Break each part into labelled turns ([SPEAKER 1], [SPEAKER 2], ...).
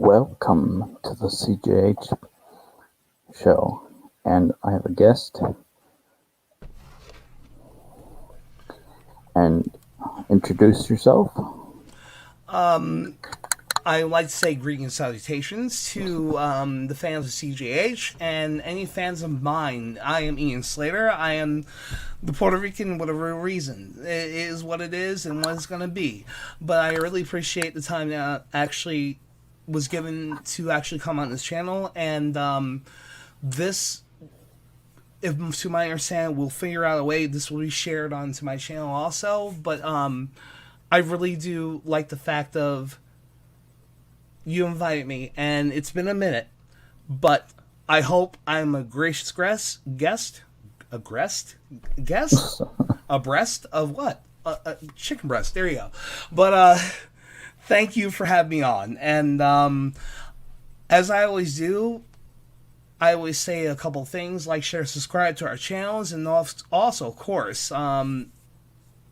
[SPEAKER 1] Welcome to the CjH show, and I have a guest. And introduce yourself.
[SPEAKER 2] I would like to say greetings and salutations to the fans of CJH and any fans of mine. I am Ian Slater. I am the Puerto Rican, whatever reason. It is what it is and what it's going to be. But I really appreciate the time that actually was given to actually come on this channel. And this, if to my understanding, we'll figure out a way this will be shared onto my channel also. But I really do like the fact of you invited me, and it's been a minute, but I hope I'm a gracious guest, abreast of what? A chicken breast. There you go. But thank you for having me on, and as I always do, I always say a couple things like share, subscribe to our channels, and also, of course, I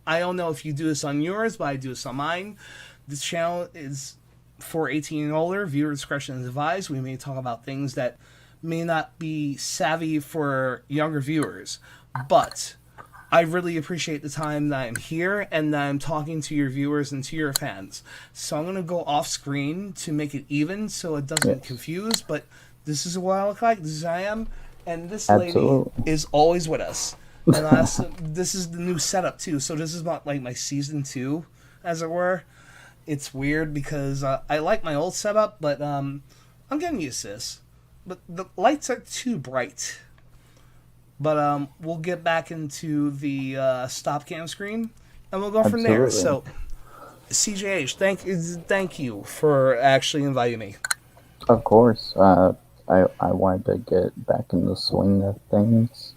[SPEAKER 2] don't know if you do this on yours, but I do this on mine. This channel is for 18 and older. Viewer discretion is advised. We may talk about things that may not be savvy for younger viewers, but I really appreciate the time that I'm here and that I'm talking to your viewers and to your fans. So I'm going to go off screen to make it even so it doesn't confuse, but this is what I look like, this is who I am, and this lady is always with us. And this is the new setup too, so this is about like my season 2, as it were. It's weird because I like my old setup, but I'm getting used to this. But the lights are too bright. But we'll get back into the stop cam screen, and we'll go from there. So, CJH, thank you for actually inviting me.
[SPEAKER 1] Of course. I wanted to get back in the swing of things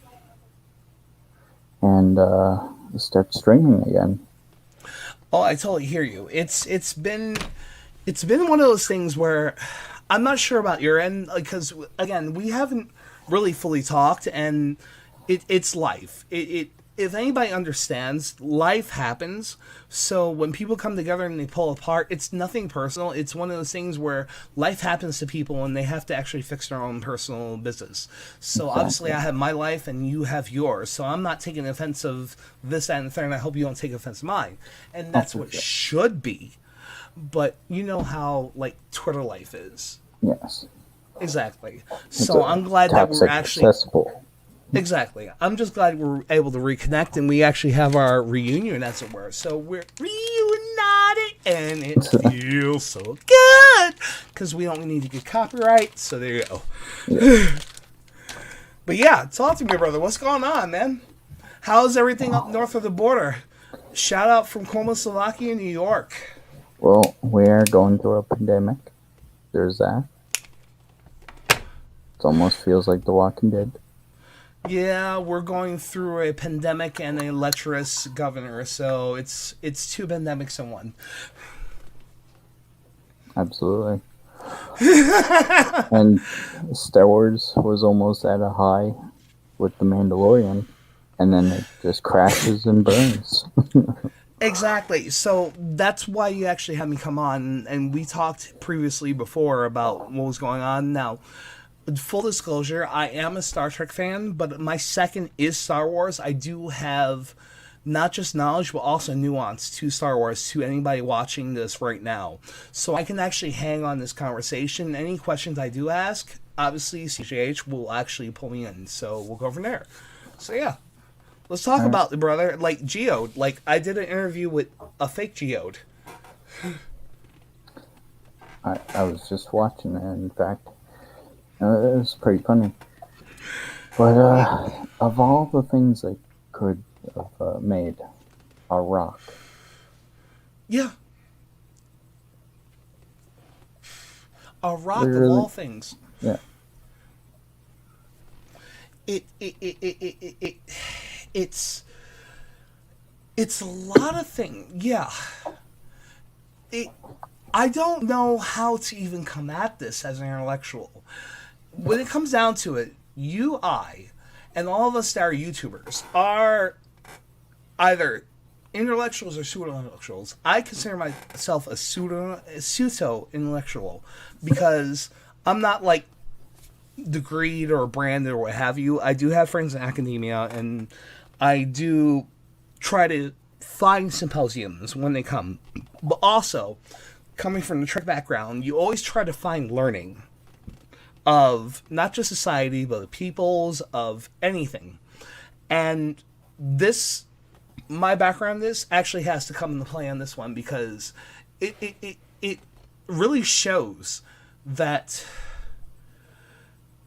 [SPEAKER 1] and start streaming again.
[SPEAKER 2] Oh, I totally hear you. It's been one of those things where I'm not sure about your end, because again, we haven't really fully talked, and it's life. If anybody understands, life happens. So when people come together and they pull apart, it's nothing personal. It's one of those things where life happens to people and they have to actually fix their own personal business. So obviously I have my life and you have yours. So I'm not taking offense of this, that, and the third, and I hope you don't take offense of mine. And that's what should be. But you know how, like, Twitter life is.
[SPEAKER 1] Yes.
[SPEAKER 2] Exactly. So I'm glad that we're actually...
[SPEAKER 1] accessible.
[SPEAKER 2] Exactly. I'm just glad we're able to reconnect and we actually have our reunion, as it were. So we're reunited and it feels so good because we don't need to get copyright. So there you go. Yeah. But yeah, talk to me, brother. What's going on, man? How's everything up north of the border? Shout out from Como, Slovakia, New York.
[SPEAKER 1] Well, we're going through a pandemic. There's that. It almost feels like The Walking Dead.
[SPEAKER 2] Yeah, we're going through a pandemic and a lecherous governor, so it's 2 pandemics in one.
[SPEAKER 1] Absolutely. And Star Wars was almost at a high with The Mandalorian, and then it just crashes and burns.
[SPEAKER 2] Exactly. So that's why you actually had me come on, and we talked previously before about what was going on. Now, full disclosure, I am a Star Trek fan, but my second is Star Wars. I do have not just knowledge, but also nuance to Star Wars to anybody watching this right now. So I can actually hang on this conversation. Any questions I do ask, obviously CJH will actually pull me in. So we'll go from there. So yeah, let's talk about the brother. Like Geode. Like I did an interview with a fake Geode.
[SPEAKER 1] I was just watching it, in fact. It was pretty funny. But of all the things they could have made, a rock.
[SPEAKER 2] Yeah. A rock of all things.
[SPEAKER 1] Yeah.
[SPEAKER 2] It's a lot of things. Yeah. I don't know how to even come at this as an intellectual. When it comes down to it, I, and all of us that are YouTubers are either intellectuals or pseudo-intellectuals. I consider myself a pseudo-intellectual because I'm not like degreed or branded or what have you. I do have friends in academia, and I do try to find symposiums when they come. But also, coming from the Trek background, you always try to find learning of not just society, but the peoples, of anything. And this, my background, this actually has to come into play on this one because it really shows that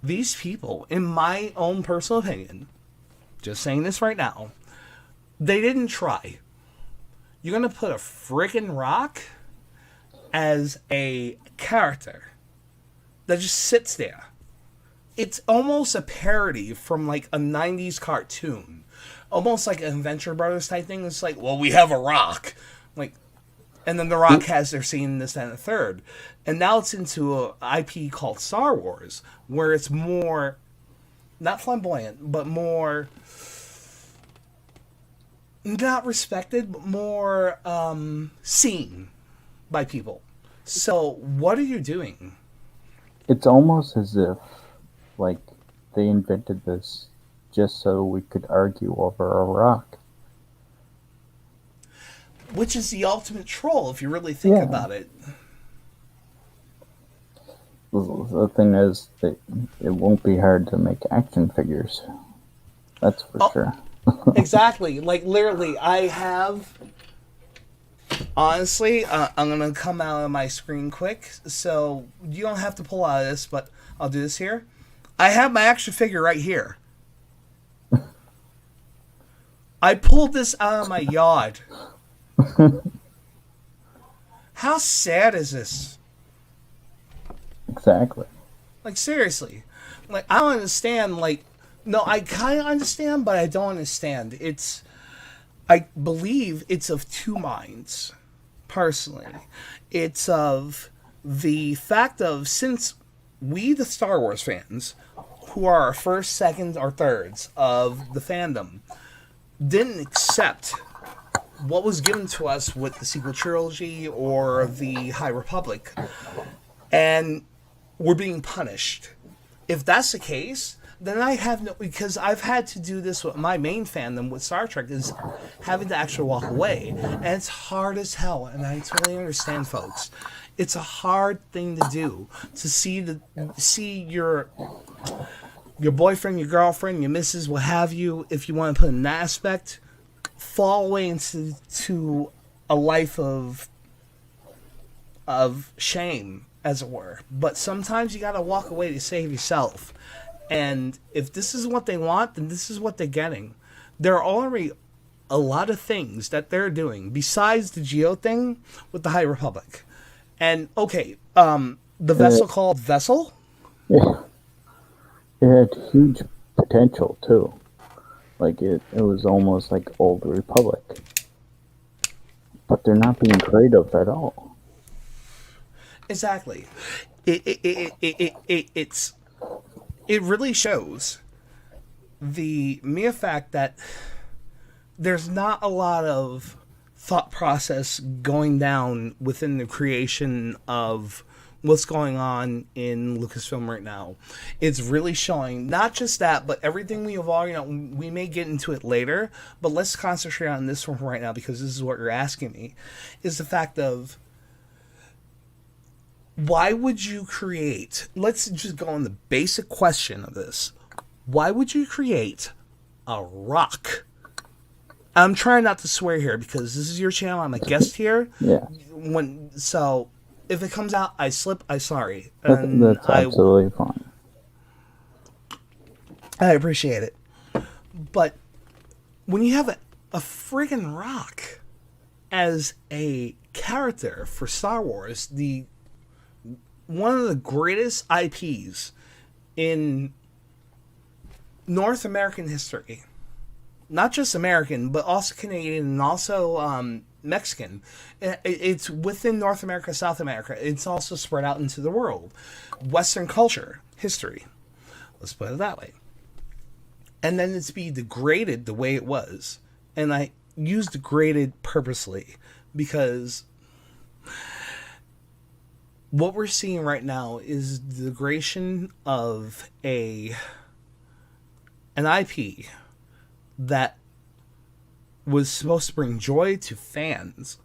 [SPEAKER 2] these people, in my own personal opinion, just saying this right now, they didn't try. You're going to put a freaking rock as a character that just sits there. It's almost a parody from like a 90s cartoon. Almost like an Adventure Brothers type thing. It's like, well, we have a rock. Like, and then the rock has their scene, this, that, and the third. And now it's into an IP called Star Wars, where it's more, not flamboyant, but more, not respected, but more seen by people. So, what are you doing?
[SPEAKER 1] It's almost as if, like, they invented this just so we could argue over a rock.
[SPEAKER 2] Which is the ultimate troll, if you really think about it.
[SPEAKER 1] The thing is that it won't be hard to make action figures. That's for sure.
[SPEAKER 2] Exactly. Like, literally, I have... Honestly, I'm going to come out of my screen quick, so you don't have to pull out of this, but I'll do this here. I have my action figure right here. I pulled this out of my yard. How sad is this?
[SPEAKER 1] Exactly.
[SPEAKER 2] Like, seriously. Like, I don't understand, like... No, I kind of understand, but I don't understand. It's... I believe it's of two minds, personally. It's of the fact of, since we, the Star Wars fans, who are our first, second, or thirds of the fandom, didn't accept what was given to us with the sequel trilogy or the High Republic, and we're being punished. If that's the case, then I have no... Because I've had to do this with my main fandom with Star Trek, is having to actually walk away. And it's hard as hell, and I totally understand, folks. It's a hard thing to do, to see your boyfriend, your girlfriend, your missus, what have you, if you want to put in that aspect, fall away into a life of shame, as it were. But sometimes you gotta walk away to save yourself. And if this is what they want, then this is what they're getting. There are already a lot of things that they're doing besides the Geo thing with the High Republic. And okay, the vessel called Vessel.
[SPEAKER 1] Yeah, it had huge potential too. Like it was almost like Old Republic, but they're not being creative at all.
[SPEAKER 2] Exactly. It really shows the mere fact that there's not a lot of thought process going down within the creation of what's going on in Lucasfilm right now. It's really showing not just that, but everything we have already know. We may get into it later, but let's concentrate on this one right now because this is what you're asking me, is the fact of, why would you create... Let's just go on the basic question of this. Why would you create a rock? I'm trying not to swear here because this is your channel. I'm a guest here.
[SPEAKER 1] Yeah.
[SPEAKER 2] So if it comes out, I slip, I'm sorry.
[SPEAKER 1] That's absolutely fine.
[SPEAKER 2] I appreciate it. But when you have a friggin' rock as a character for Star Wars, one of the greatest IPs in North American history. Not just American, but also Canadian and also Mexican. It's within North America, South America. It's also spread out into the world. Western culture, history. Let's put it that way. And then it's be degraded the way it was. And use degraded purposely because what we're seeing right now is the degradation of an IP that was supposed to bring joy to fans,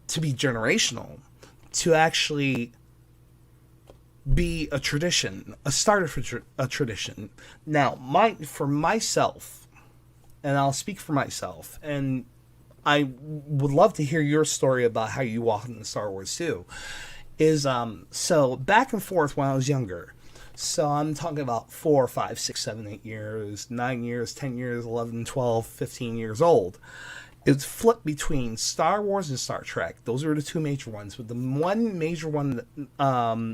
[SPEAKER 2] to be generational, to actually be a tradition, a starter for a tradition. Now, for myself, and I'll speak for myself, and I would love to hear your story about how you walk into Star Wars too. Is so back and forth when I was younger. So I'm talking about 4, 5, 6, 7, 8 years, 9 years, 10 years, 11, 12, 15 years old. It's flipped between Star Wars and Star Trek. Those are the two major ones. But the one major one,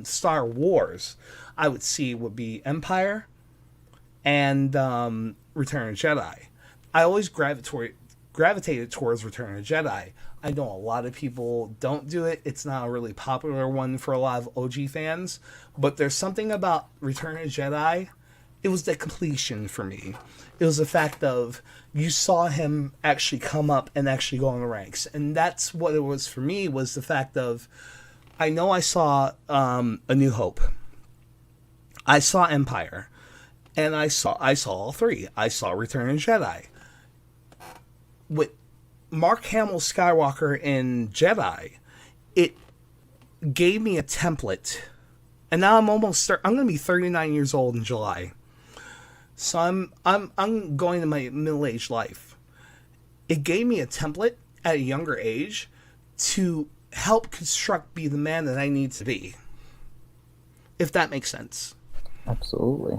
[SPEAKER 2] Star Wars, I would see would be Empire and Return of the Jedi. I always gravitated towards Return of the Jedi. I know a lot of people don't do it. It's not a really popular one for a lot of OG fans. But there's something about Return of the Jedi. It was the completion for me. It was the fact of you saw him actually come up and actually go in the ranks. And that's what it was for me, was the fact of, I know I saw A New Hope. I saw Empire. And I saw all three. I saw Return of the Jedi. With Mark Hamill Skywalker in Jedi, it gave me a template. And now I'm going to be 39 years old in July. So I'm going to my middle-aged life. It gave me a template at a younger age to help be the man that I need to be. If that makes sense.
[SPEAKER 1] Absolutely.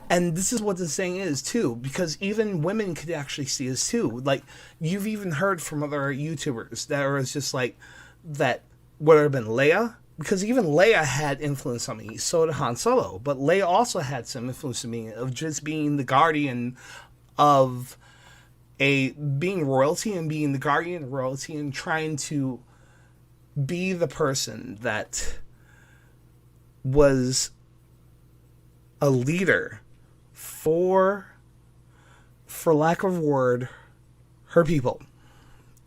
[SPEAKER 2] And this is what the saying is, too, because even women could actually see this, too. Like, you've even heard from other YouTubers that are just like, that would have been Leia, because even Leia had influence on me, so did Han Solo, but Leia also had some influence on me of just being the guardian of being royalty and being the guardian of royalty and trying to be the person that was a leader for lack of a word, her people,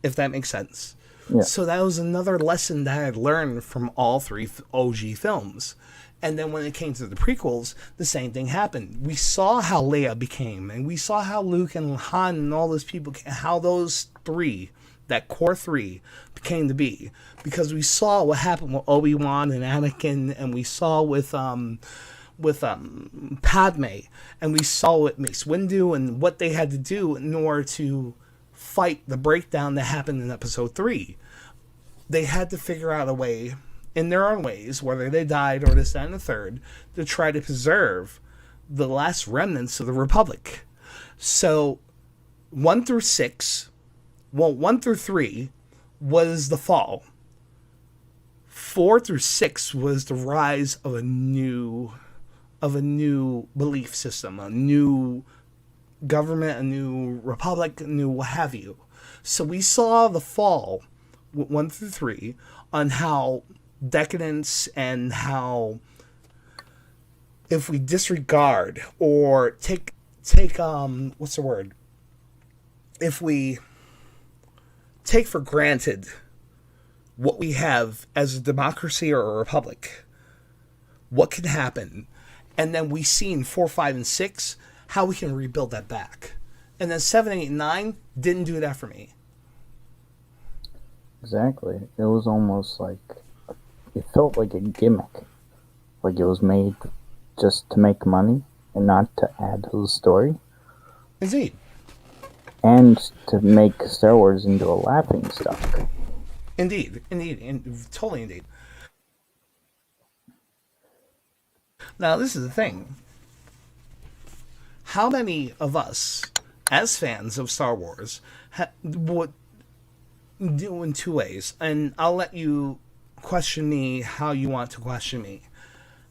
[SPEAKER 2] if that makes sense.
[SPEAKER 1] Yeah.
[SPEAKER 2] So that was another lesson that I had learned from all three OG films. And then when it came to the prequels, the same thing happened. We saw how Leia became, and we saw how Luke and Han and all those people, how those three, that core three, became to be. Because we saw what happened with Obi-Wan and Anakin, and we saw with Padme, and we saw with Mace Windu and what they had to do in order to fight the breakdown that happened in episode 3. They had to figure out a way, in their own ways, whether they died or this, that, and the third, to try to preserve the last remnants of the Republic. So 1 through 3 was the fall. 4 through 6 was the rise of a new belief system, a new government, a new republic, a new what have you. So we saw the fall, 1 through 3, on how decadence and how if we disregard or take what's the word? If we take for granted what we have as a democracy or a republic, what can happen? And then we see in 4, 5, and 6 how we can rebuild that back. And then 7, 8, and 9 didn't do that for me.
[SPEAKER 1] Exactly. It was almost like, it felt like a gimmick. Like it was made just to make money and not to add to the story.
[SPEAKER 2] Indeed.
[SPEAKER 1] And to make Star Wars into a laughing stock.
[SPEAKER 2] Indeed. Totally indeed. Now, this is the thing. How many of us, as fans of Star Wars, would do in 2 ways? And I'll let you question me how you want to question me.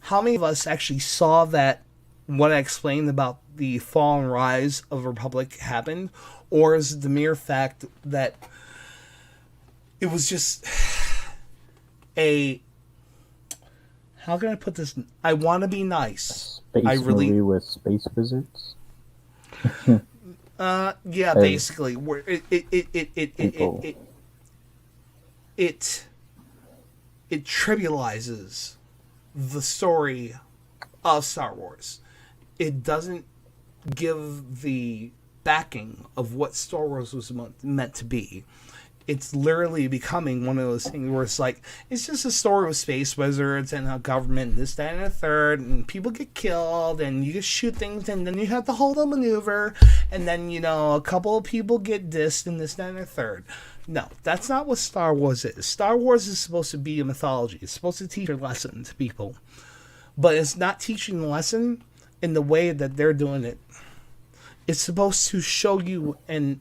[SPEAKER 2] How many of us actually saw that what I explained about the fall and rise of Republic happened? Or is it the mere fact that it was just how can I put this? I want to be nice.
[SPEAKER 1] Space movie with space wizards.
[SPEAKER 2] Yeah,
[SPEAKER 1] As
[SPEAKER 2] basically, where
[SPEAKER 1] people,
[SPEAKER 2] it it trivializes the story of Star Wars. It doesn't give the backing of what Star Wars was meant to be. It's literally becoming one of those things where it's like it's just a story with space wizards and a government, this, that, and a third, and people get killed, and you just shoot things, and then you have to hold a maneuver, and then a couple of people get dissed, and this, that, and a third. No, that's not what Star Wars is. Star Wars is supposed to be a mythology. It's supposed to teach a lesson to people, but it's not teaching the lesson in the way that they're doing it. It's supposed to show you an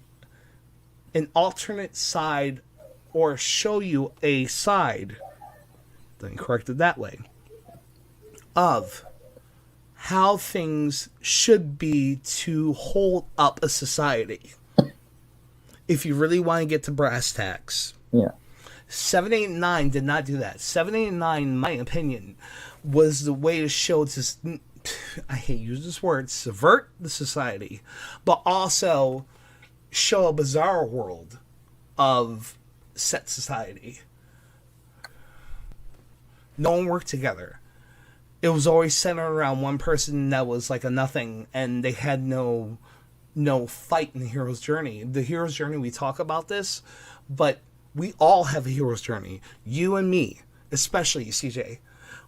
[SPEAKER 2] alternate side, or show you a side, let me correct it that way, of how things should be to hold up a society. If you really want to get to brass tacks,
[SPEAKER 1] yeah,
[SPEAKER 2] 789 did not do that. 789, in my opinion, was the way to show to, I hate to use this word, subvert the society, but also show a bizarre world of set society. No one worked together. It was always centered around one person that was like a nothing, and they had no fight in the hero's journey. The hero's journey, we talk about this, but we all have a hero's journey. You and me, especially CJ.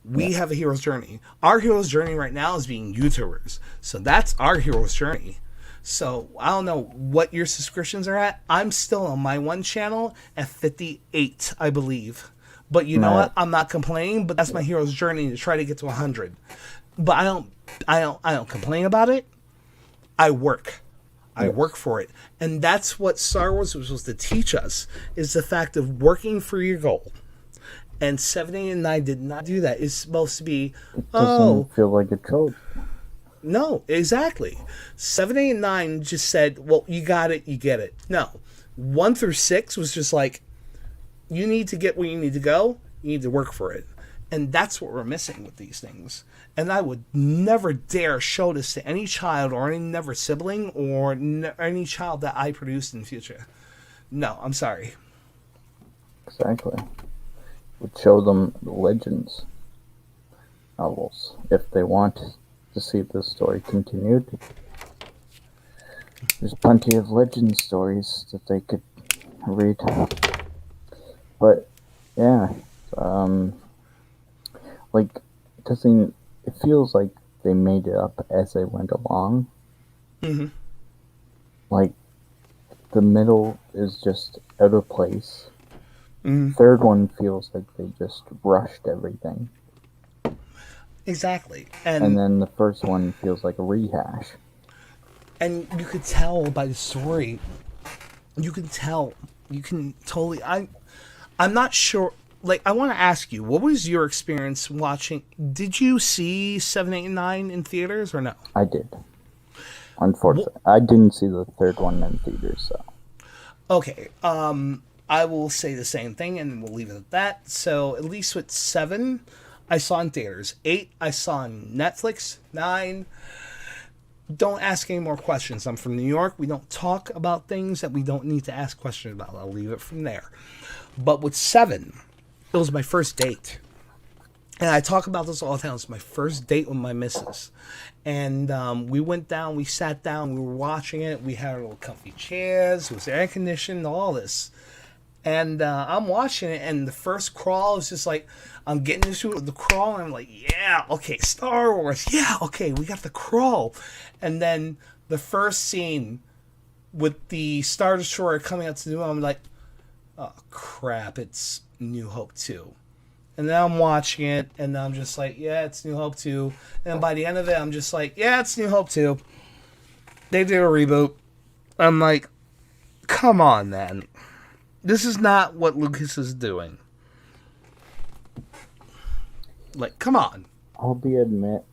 [SPEAKER 2] We have a hero's journey. Our hero's journey right now is being YouTubers. So that's our hero's journey. So I don't know what your subscriptions are at. I'm still on my one channel at 58, I believe. But you know what? I'm not complaining, but that's my hero's journey to try to get to 100. But I don't complain about it. I work. I work for it. And that's what Star Wars was supposed to teach us, is the fact of working for your goal. And 789 did not do that. It's supposed to be,
[SPEAKER 1] doesn't feel like a trope.
[SPEAKER 2] No, exactly. 789 just said, well, you got it, you get it. No. 1 through 6 was just like, you need to get where you need to go, you need to work for it. And that's what we're missing with these things. And I would never dare show this to any child or any never sibling or any child that I produced in the future. No, I'm sorry.
[SPEAKER 1] Exactly. Would show them the Legends novels if they want to see this story continued. There's plenty of legend stories that they could read. But yeah, like it feels like they made it up as they went along.
[SPEAKER 2] Mm-hmm.
[SPEAKER 1] Like the middle is just out of place.
[SPEAKER 2] Mm-hmm.
[SPEAKER 1] Third one feels like they just rushed everything.
[SPEAKER 2] Exactly.
[SPEAKER 1] And then the first one feels like a rehash.
[SPEAKER 2] And you could tell by the story. You can tell. You can totally. I'm not sure. Like, I want to ask you, what was your experience watching? Did you see 789 in theaters or no?
[SPEAKER 1] I did. Unfortunately, I didn't see the third one in theaters. So.
[SPEAKER 2] Okay. I will say the same thing, and we'll leave it at that. So at least with 7, I saw in theaters. 8, I saw on Netflix. 9, don't ask any more questions. I'm from New York. We don't talk about things that we don't need to ask questions about. I'll leave it from there. But with 7, it was my first date. And I talk about this all the time. It was my first date with my missus. And we went down, we sat down, we were watching it. We had our little comfy chairs. It was air conditioned, all this. And I'm watching it, and the first crawl is just like, I'm getting into the crawl, and I'm like, yeah, okay, Star Wars, yeah, okay, we got the crawl. And then the first scene with the Star Destroyer coming out to the moon, I'm like, oh, crap, it's New Hope 2. And then I'm watching it, and I'm just like, yeah, it's New Hope 2. And by the end of it, I'm just like, yeah, it's New Hope 2. They did a reboot. I'm like, come on, man. This is not what Lucas is doing. Like, come on.
[SPEAKER 1] I'll admit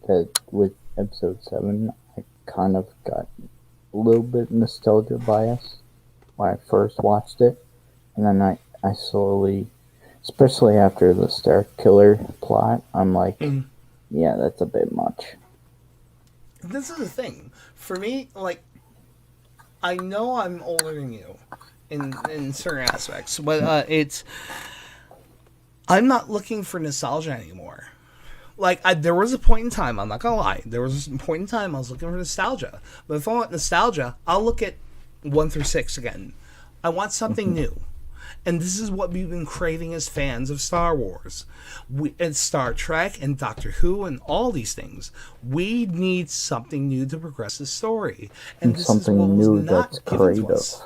[SPEAKER 1] that with episode 7, I kind of got a little bit nostalgia bias when I first watched it. And then I slowly, especially after the Star Killer plot, I'm like, yeah, that's a bit much.
[SPEAKER 2] this is the thing for me. Like, I know I'm older than you in certain aspects, but I'm not looking for nostalgia anymore. Like, there was a point in time, I'm not gonna lie, there was a point in time I was looking for nostalgia. But if I want nostalgia, I'll look at 1 through 6 again. I want something new. And this is what we've been craving as fans of Star Wars, and Star Trek, and Doctor Who, and all these things. We need something new to progress the story, and this is what
[SPEAKER 1] something
[SPEAKER 2] was
[SPEAKER 1] new
[SPEAKER 2] not
[SPEAKER 1] that's
[SPEAKER 2] given to
[SPEAKER 1] creative.
[SPEAKER 2] us.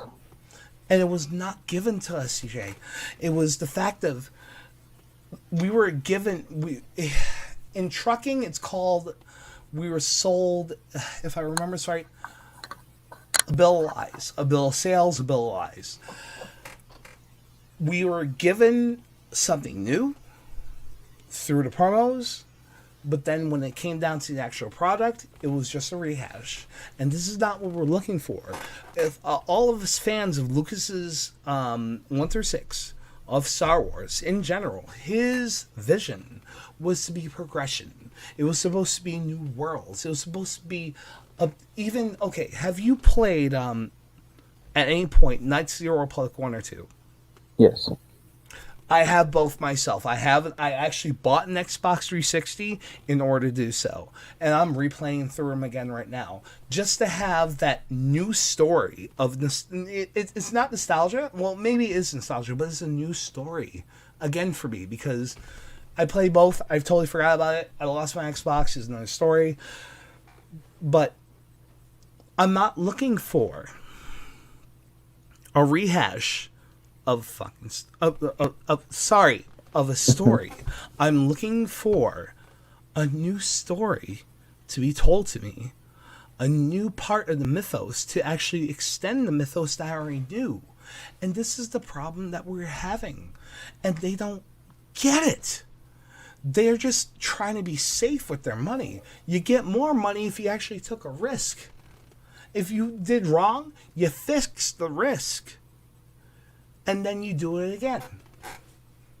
[SPEAKER 2] And it was not given to us, CJ. It was the fact of we were given in trucking. It's called we were sold, if I remember this right, a bill of lies, a bill of sales, a bill of lies. We were given something new through the promos, but then when it came down to the actual product, it was just a rehash. And this is not what we're looking for. If all of us fans of Lucas's 1 through 6 of Star Wars in general, his vision was to be progression. It was supposed to be new worlds. It was supposed to be even okay. Have you played at any point Knights of the Old Republic 1 or 2?
[SPEAKER 1] Yes.
[SPEAKER 2] I have both myself. I actually bought an Xbox 360 in order to do so, and I'm replaying through them again right now just to have that new story of this. It's not nostalgia. Well, maybe it is nostalgia, but it's a new story again for me because I play both. I've totally forgot about it. I lost my Xbox. Is another story, but I'm not looking for a rehash of a story. I'm looking for a new story to be told to me, a new part of the mythos to actually extend the mythos that I already knew. And this is the problem that we're having, and they don't get it. They're just trying to be safe with their money. You get more money if you actually took a risk. If you did wrong, you fix the risk. And then you do it again.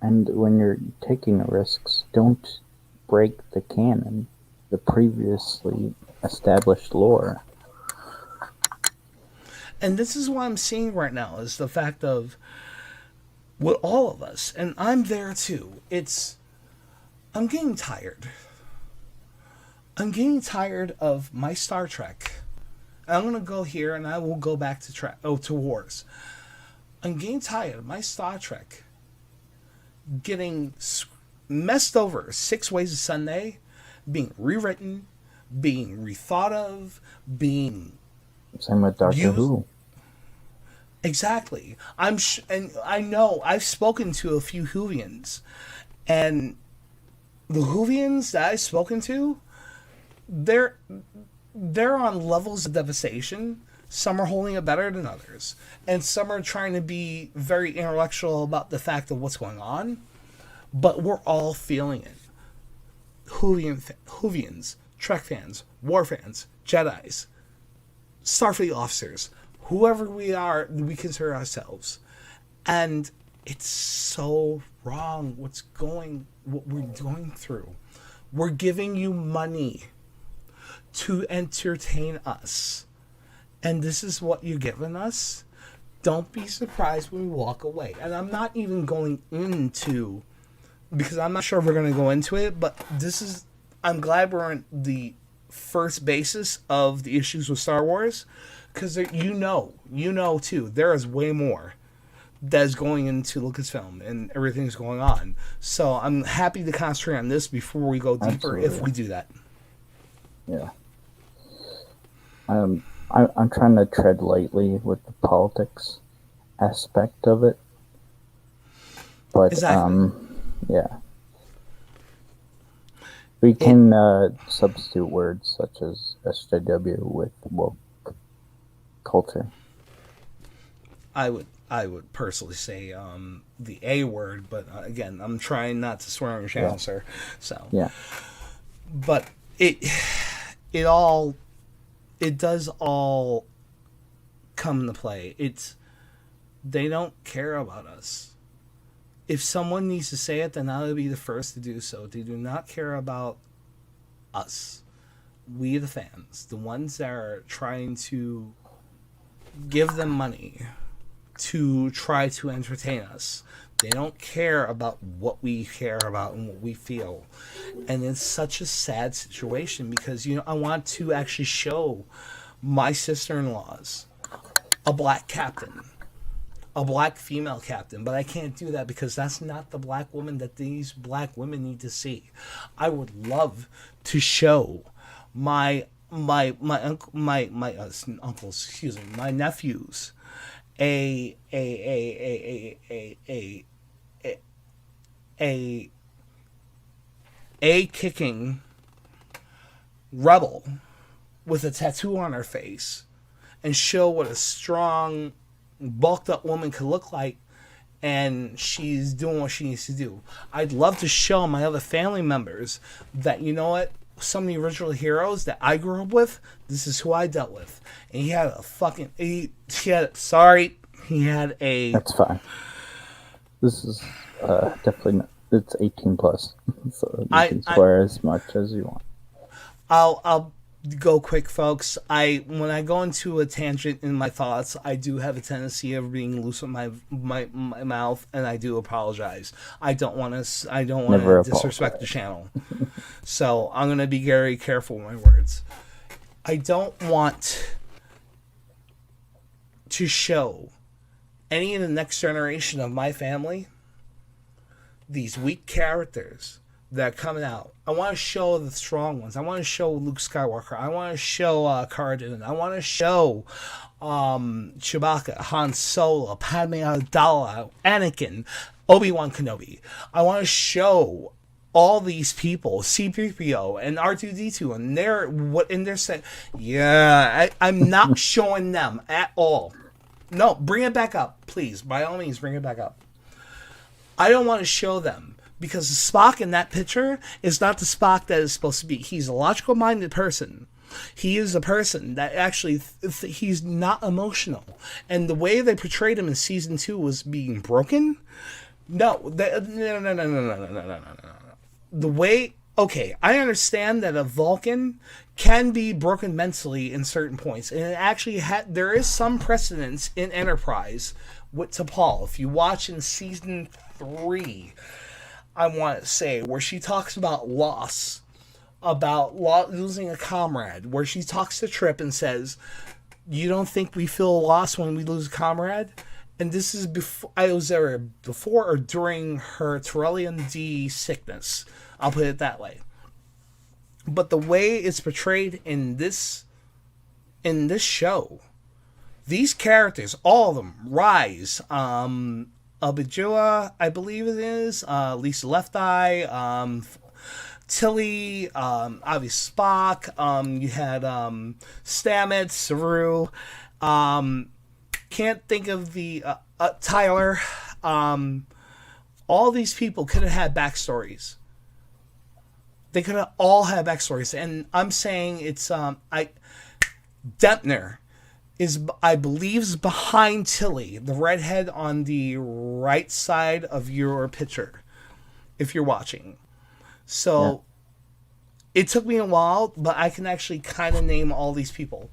[SPEAKER 1] And when you're taking risks, don't break the canon, the previously established lore.
[SPEAKER 2] And this is what I'm seeing right now is the fact of with all of us, and I'm there too. I'm getting tired. I'm getting tired of my Star Trek. I'm gonna go here, and I will go back to Wars. I'm getting tired of my Star Trek getting messed over 6 ways of Sunday, being rewritten, being rethought of, being
[SPEAKER 1] Same with Doctor Who.
[SPEAKER 2] Exactly. And I know I've spoken to a few Whovians, and the Whovians that I've spoken to, they're on levels of devastation. Some are holding it better than others, and some are trying to be very intellectual about the fact of what's going on. But we're all feeling it. Whovians, Trek fans, War fans, Jedis, Starfleet officers, whoever we are, we consider ourselves, and it's so wrong. What we're going through. We're giving you money to entertain us. And this is what you're giving us? Don't be surprised when we walk away. And I'm not even going into, because I'm not sure if we're going to go into it, but I'm glad we're on the first basis of the issues with Star Wars, because you know too, there is way more that is going into Lucasfilm and everything's going on. So I'm happy to concentrate on this before we go deeper. Absolutely. If we do that.
[SPEAKER 1] Yeah. I'm trying to tread lightly with the politics aspect of it. But,
[SPEAKER 2] exactly.
[SPEAKER 1] Yeah. We can substitute words such as SJW with woke culture.
[SPEAKER 2] I would personally say the A word, but again, I'm trying not to swear on your channel, sir. So
[SPEAKER 1] yeah.
[SPEAKER 2] But it does all come into play. They don't care about us. If someone needs to say it, then I'll be the first to do so. They do not care about us. we the fans, the ones that are trying to give them money to try to entertain us. They don't care about what we care about and what we feel. And it's such a sad situation because, I want to actually show my sister-in-laws a black captain, a black female captain, but I can't do that because that's not the black woman that these black women need to see. I would love to show my uncles, excuse me, my nephews, a a a a a a a kicking rebel with a tattoo on her face and show what a strong, bulked up woman could look like, and she's doing what she needs to do. I'd love to show my other family members that, you know what, some of the original heroes that I grew up with, this is who I dealt with. And he had a fucking, he had a...
[SPEAKER 1] That's fine. This is definitely not, it's 18 plus, so you can swear as much as you want.
[SPEAKER 2] I'll go quick, folks. When I go into a tangent in my thoughts, I do have a tendency of being loose with my mouth, and I do apologize. I don't want to disrespect the channel, so I'm gonna be very careful with my words. I don't want to show any of the next generation of my family these weak characters that are coming out. I want to show the strong ones. I want to show Luke Skywalker. I want to show Cara Dune. I want to show Chewbacca, Han Solo, Padme Amidala, Anakin, Obi-Wan Kenobi. I want to show all these people, C-3PO and R2-D2, and they're saying, I'm not showing them at all. No, bring it back up, please. By all means, bring it back up. I don't want to show them because the Spock in that picture is not the Spock that is supposed to be. He's a logical-minded person. He is a person that actually, he's not emotional. And the way they portrayed him in season 2 was being broken. No. The way, okay, I understand that a Vulcan can be broken mentally in certain points. And it actually there is some precedence in Enterprise with T'Pol. If you watch in season 3, I want to say, where she talks about loss, about losing a comrade, where she talks to Trip and says, you don't think we feel lost when we lose a comrade? And this is before, I was there before or during her Torellian D sickness. I'll put it that way. But the way it's portrayed in this show, these characters, all of them, Rise, Abijua, I believe it is, Lisa Left Eye, Tilly, obviously Spock, you had Stamets, Saru, can't think of the Tyler. All these people could have had backstories. They could have all had backstories, and I'm saying it's Dempner is, I believe, is behind Tilly, the redhead on the right side of your picture, if you're watching. So It took me a while, but I can actually kind of name all these people.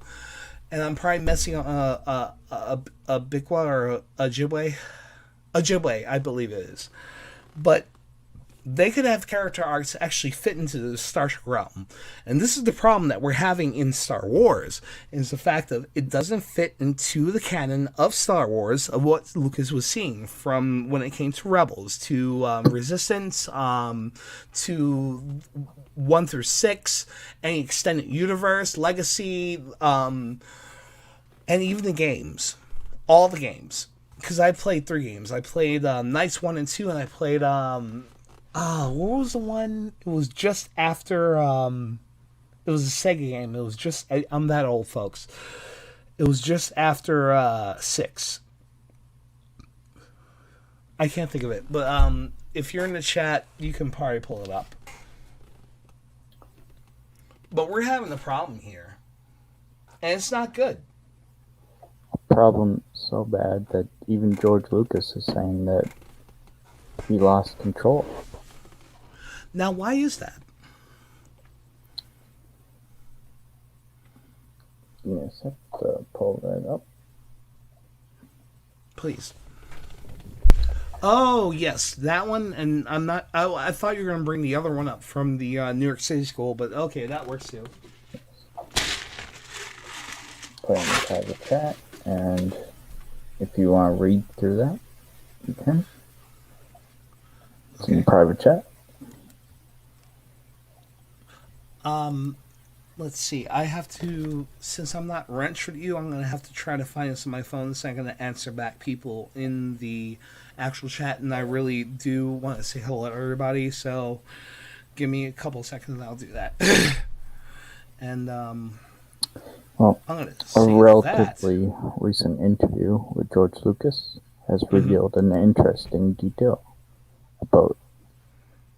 [SPEAKER 2] And I'm probably messing on a Bikwa or a Ojibwe. Ojibwe, I believe it is. But they could have character arcs actually fit into the Star Trek realm. And this is the problem that we're having in Star Wars, is the fact that it doesn't fit into the canon of Star Wars, of what Lucas was seeing from when it came to Rebels, to Resistance, to 1 through 6, any extended universe, Legacy, and even the games. All the games. Because I played 3 games. I played Knights 1 and 2, and I played... what was the one? It was just after, it was a Sega game. It was just, I'm that old, folks. It was just after, 6. I can't think of it, but, if you're in the chat, you can probably pull it up. But we're having a problem here. And it's not good.
[SPEAKER 1] A problem so bad that even George Lucas is saying that he lost control.
[SPEAKER 2] Now, why is that?
[SPEAKER 1] Give me a sec to pull that up.
[SPEAKER 2] Please. Oh, yes, that one. And I'm not. I thought you were going to bring the other one up from the New York City school, but okay, that works too.
[SPEAKER 1] Put in the private chat, and if you want to read through that, you can. It's
[SPEAKER 2] Okay.
[SPEAKER 1] in private chat.
[SPEAKER 2] Let's see. I have to, since I'm not wrenched with you, I'm going to have to try to find this on my phone. So I'm going to answer back people in the actual chat, and I really do want to say hello to everybody. So give me a couple seconds, and I'll do that. And
[SPEAKER 1] Well,
[SPEAKER 2] I'm going to
[SPEAKER 1] a
[SPEAKER 2] say
[SPEAKER 1] relatively recent interview with George Lucas has revealed an interesting detail about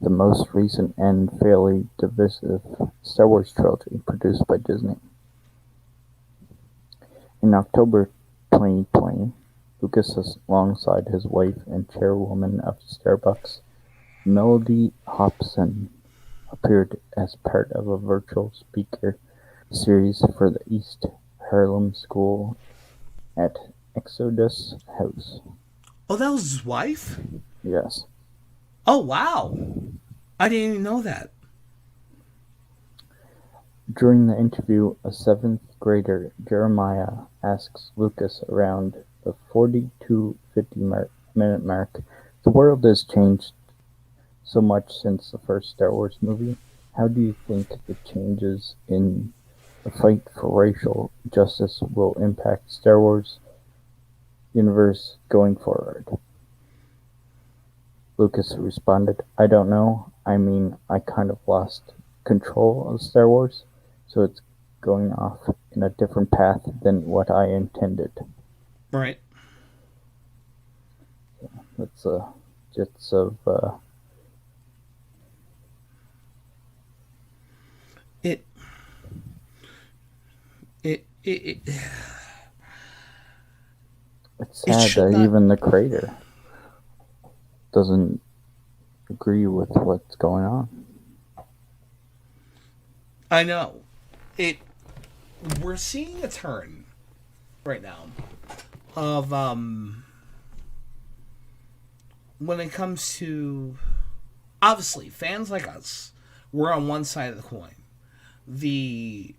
[SPEAKER 1] the most recent and fairly divisive Star Wars trilogy produced by Disney. In October 2020, Lucas, alongside his wife and chairwoman of Starbucks, Melody Hobson, appeared as part of a virtual speaker series for the East Harlem School at Exodus House.
[SPEAKER 2] Oh, that was his wife?
[SPEAKER 1] Yes.
[SPEAKER 2] Oh, wow. I didn't even know that.
[SPEAKER 1] During the interview, a seventh grader, Jeremiah, asks Lucas around the 40 to 50-minute mark, "The world has changed so much since the first Star Wars movie. How do you think the changes in the fight for racial justice will impact Star Wars universe going forward?" Lucas responded, "I don't know. I mean, I kind of lost control of Star Wars, so it's going off in a different path than what I intended."
[SPEAKER 2] Right.
[SPEAKER 1] That's just of
[SPEAKER 2] It.
[SPEAKER 1] it's sad that
[SPEAKER 2] not...
[SPEAKER 1] even the creator doesn't agree with what's going on.
[SPEAKER 2] I know. We're seeing a turn right now of when it comes to, obviously, fans like us, we're on one side of the coin. The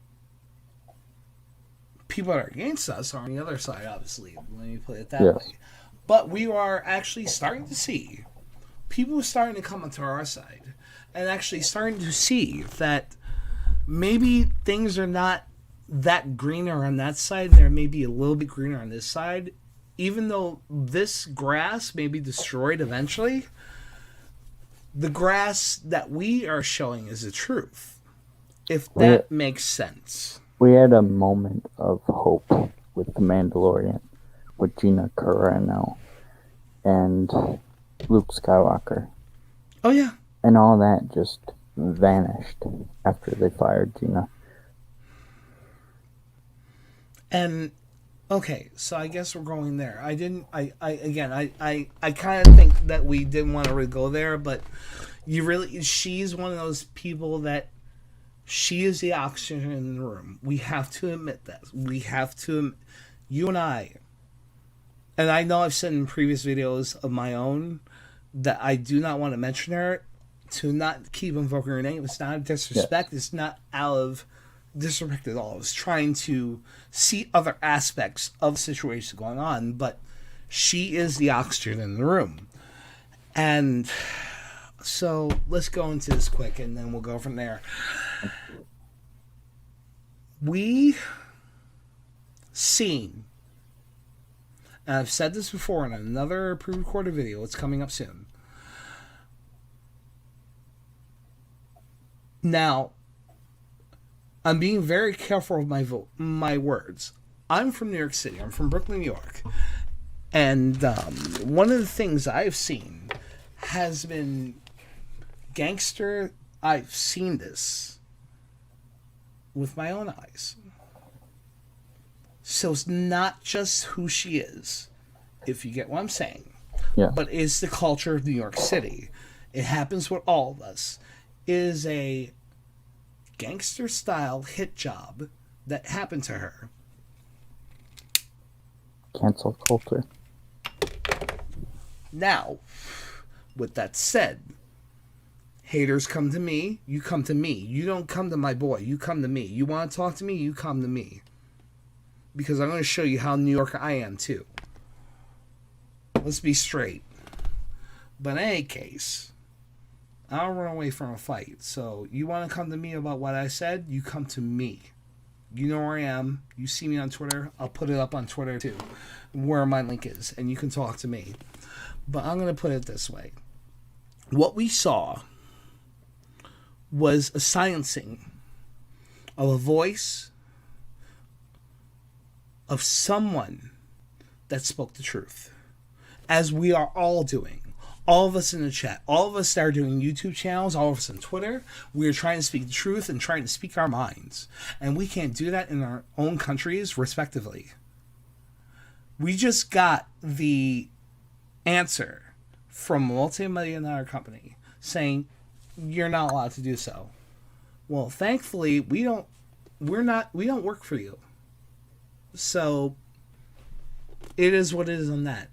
[SPEAKER 2] people that are against us are on the other side, obviously. Let me put it that way. But we are actually starting to see people starting to come onto our side and actually starting to see that maybe things are not that greener on that side. They're maybe a little bit greener on this side. Even though this grass may be destroyed eventually, the grass that we are showing is the truth. If that makes sense.
[SPEAKER 1] We had a moment of hope with The Mandalorian, with Gina Carano and Luke Skywalker.
[SPEAKER 2] Oh, yeah.
[SPEAKER 1] And all that just vanished after they fired Gina.
[SPEAKER 2] And okay, so I guess we're going there. I kind of think that we didn't want to really go there, but she's one of those people that she is the oxygen in the room. We have to admit that. You and I, and I know I've said in previous videos of my own that I do not want to mention her, to not keep invoking her name. It's not a disrespect. Yes. It's not out of disrespect at all. I was trying to see other aspects of the situation going on, but she is the oxygen in the room. And so let's go into this quick, and then we'll go from there. We seen, and I've said this before in another pre-recorded video, it's coming up soon. Now, I'm being very careful of my words. I'm from New York City. I'm from Brooklyn, New York. And one of the things I've seen has been gangster. I've seen this with my own eyes. So it's not just who she is, if you get what I'm saying.
[SPEAKER 1] Yeah.
[SPEAKER 2] But it's the culture of New York City. It happens with all of us. It is a gangster style hit job that happened to her.
[SPEAKER 1] cancel culture.
[SPEAKER 2] Now, with that said, haters come to me, you come to me. You don't come to my boy, you come to me. You want to talk to me, you come to me. Because I'm going to show you how New Yorker I am too. Let's be straight. But in any case, I don't run away from a fight. So you want to come to me about what I said, you come to me. You know where I am. You see me on Twitter. I'll put it up on Twitter too, where my link is, and you can talk to me. But I'm going to put it this way. What we saw was a silencing of a voice of someone that spoke the truth, as we are all doing. All of us in the chat, all of us that are doing YouTube channels, all of us on Twitter, we are trying to speak the truth and trying to speak our minds. And we can't do that in our own countries, respectively. We just got the answer from a multi-million-dollar company saying you're not allowed to do so. Well, thankfully, we don't work for you. So it is what it is on that.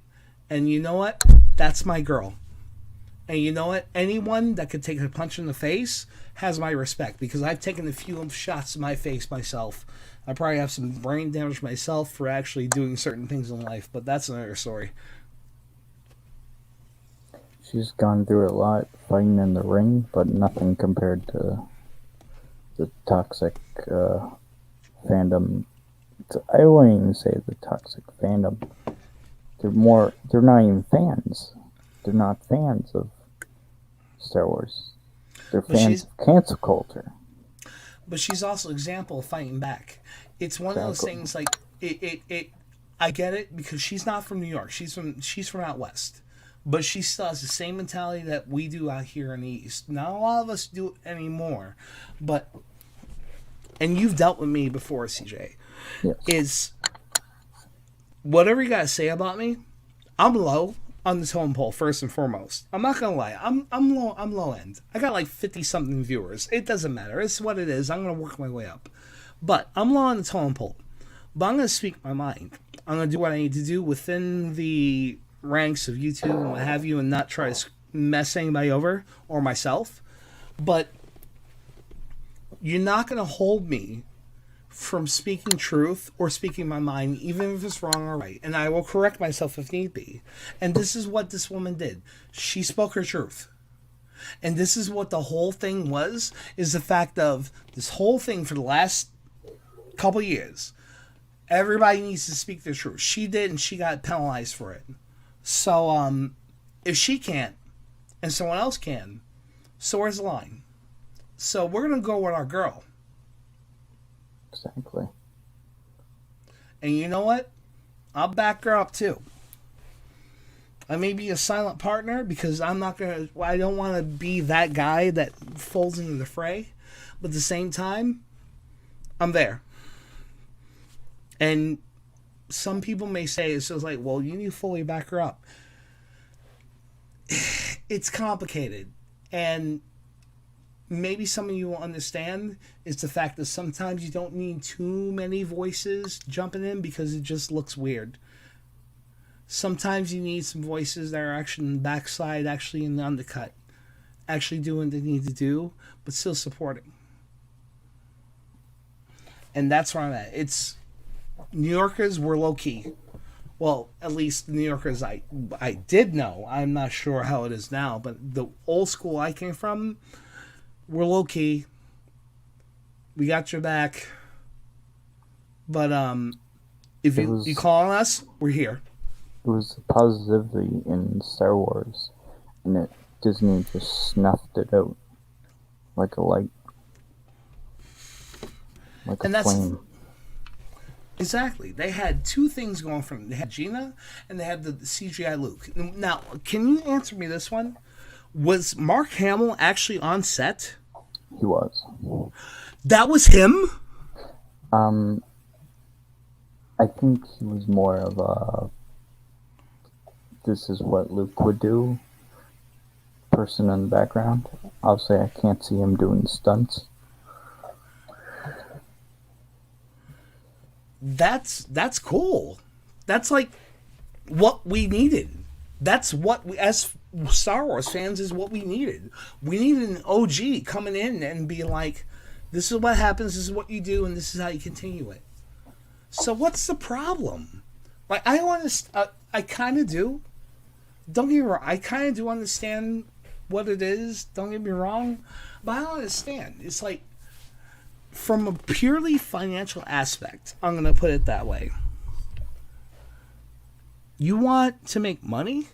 [SPEAKER 2] And you know what? That's my girl. And you know what? Anyone that could take a punch in the face has my respect, because I've taken a few shots in my face myself. I probably have some brain damage myself for actually doing certain things in life, but that's another story.
[SPEAKER 1] She's gone through a lot fighting in the ring, but nothing compared to the toxic fandom. I wouldn't even say the toxic fandom. They're not even fans. They're not fans of Star Wars. They're fans of cancel culture.
[SPEAKER 2] But she's also an example of fighting back. It's one of those things, like, I get it, because she's not from New York. She's from out west. But she still has the same mentality that we do out here in the East. Not a lot of us do it anymore. But, and you've dealt with me before, CJ.
[SPEAKER 1] Yes.
[SPEAKER 2] Is, whatever you gotta say about me, I'm low on the totem pole, first and foremost. I'm not gonna lie. I'm low end. I got like 50 something viewers. It doesn't matter. It's what it is. I'm gonna work my way up. But I'm low on the totem pole. But I'm gonna speak my mind. I'm gonna do what I need to do within the ranks of YouTube and what have you, and not try to mess anybody over or myself. But you're not gonna hold me from speaking truth or speaking my mind, even if it's wrong or right. And I will correct myself if need be. And this is what this woman did. She spoke her truth. And this is what the whole thing was, is the fact of this whole thing for the last couple years. Everybody needs to speak their truth. She did, and she got penalized for it. So, if she can't, and someone else can, so where's the line? So we're going to go with our girl.
[SPEAKER 1] Exactly.
[SPEAKER 2] And you know what? I'll back her up too. I may be a silent partner because I don't want to be that guy that folds into the fray. But at the same time, I'm there. And some people may say it's just like, well, you need to fully back her up. It's complicated. And maybe some of you will understand is the fact that sometimes you don't need too many voices jumping in because it just looks weird. Sometimes you need some voices that are actually in the backside, actually in the undercut, actually doing what they need to do, but still supporting. And that's where I'm at. It's New Yorkers were low key. Well, at least the New Yorkers I did know. I'm not sure how it is now, but the old school I came from, we're low key. We got your back. But if you call on us, we're here.
[SPEAKER 1] It was positivity in Star Wars, and Disney just snuffed it out like a light, like a flame.
[SPEAKER 2] Exactly. They had two things going for them. They had Gina, and they had the CGI Luke. Now, can you answer me this one? Was Mark Hamill actually on set?
[SPEAKER 1] He was.
[SPEAKER 2] That was him?
[SPEAKER 1] I think he was more of a this is what Luke would do person in the background. Obviously, I can't see him doing stunts.
[SPEAKER 2] That's cool. That's like what we needed. That's what we, as Star Wars fans, is what we needed. We needed an OG coming in and be like, this is what happens, this is what you do, and this is how you continue it. So what's the problem? Like, I kind of do. Don't get me wrong. I kind of do understand what it is. Don't get me wrong. But I don't understand. It's like, from a purely financial aspect, I'm going to put it that way. You want to make money?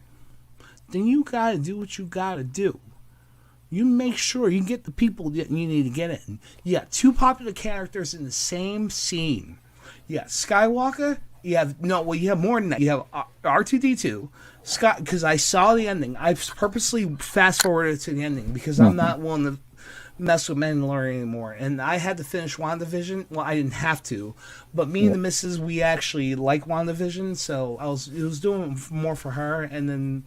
[SPEAKER 2] Then you got to do what you got to do. You make sure you get the people that you need to get in. You got two popular characters in the same scene. You got Skywalker. You have more than that. You have R2D2. Scott, because I saw the ending. I purposely fast forwarded to the ending because I'm not willing to mess with Mandalorian anymore. And I had to finish WandaVision. Well, I didn't have to, but me and the missus, we actually like WandaVision, so it was doing more for her, and then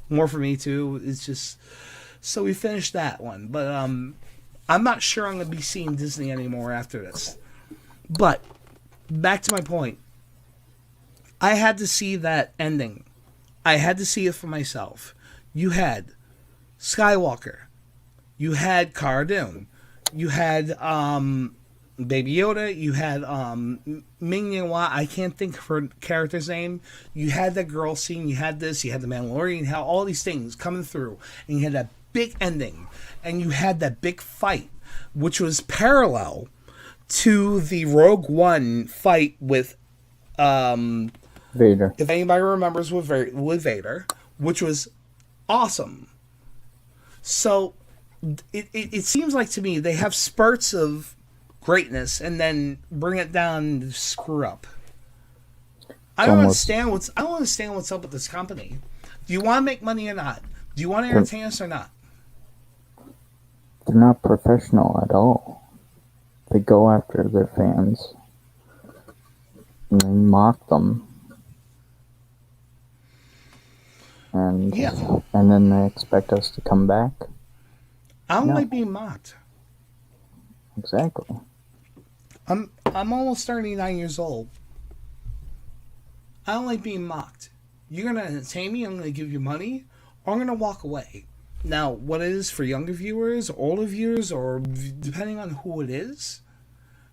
[SPEAKER 2] more for me too. It's just, so we finished that one. But I'm not sure I'm gonna be seeing Disney anymore after this. But back to my point. I had to see that ending. I had to see it for myself. You had Skywalker. You had Cara Dune. You had Baby Yoda. You had Ming Hua. I can't think of her character's name. You had that girl scene. You had this. You had the Mandalorian. You had all these things coming through. And you had that big ending. And you had that big fight, which was parallel to the Rogue One fight with
[SPEAKER 1] Vader.
[SPEAKER 2] If anybody remembers, with Vader, which was awesome. So it seems like to me they have spurts of greatness and then bring it down and screw up. I don't understand what's up with this company. Do you want to make money or not? Do you want to entertain us or not?
[SPEAKER 1] They're not professional at all. They go after their fans and they mock them. And then they expect us to come back.
[SPEAKER 2] I don't like being mocked.
[SPEAKER 1] Exactly.
[SPEAKER 2] I'm almost 39 years old. I don't like being mocked. You're gonna entertain me, I'm gonna give you money, or I'm gonna walk away. Now, what it is for younger viewers, older viewers, or depending on who it is,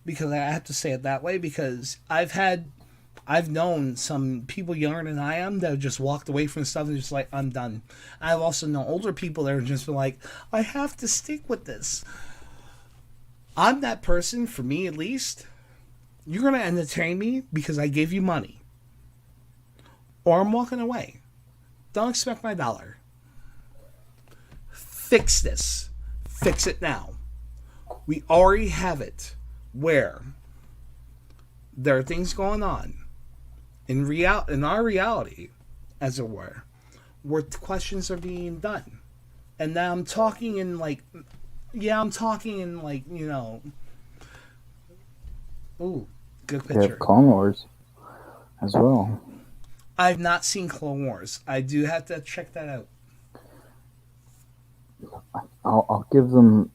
[SPEAKER 2] because I have to say it that way, because I've known some people younger than I am that have just walked away from stuff and just like, I'm done. I've also known older people that are just like, I have to stick with this. I'm that person, for me at least. You're going to entertain me because I gave you money. Or I'm walking away. Don't expect my dollar. Fix this. Fix it now. We already have it where there are things going on in our reality, as it were, where questions are being done. And now I'm talking in like, you know, ooh, good picture.
[SPEAKER 1] You have Clone Wars as well.
[SPEAKER 2] I've not seen Clone Wars. I do have to check that out.
[SPEAKER 1] I'll give them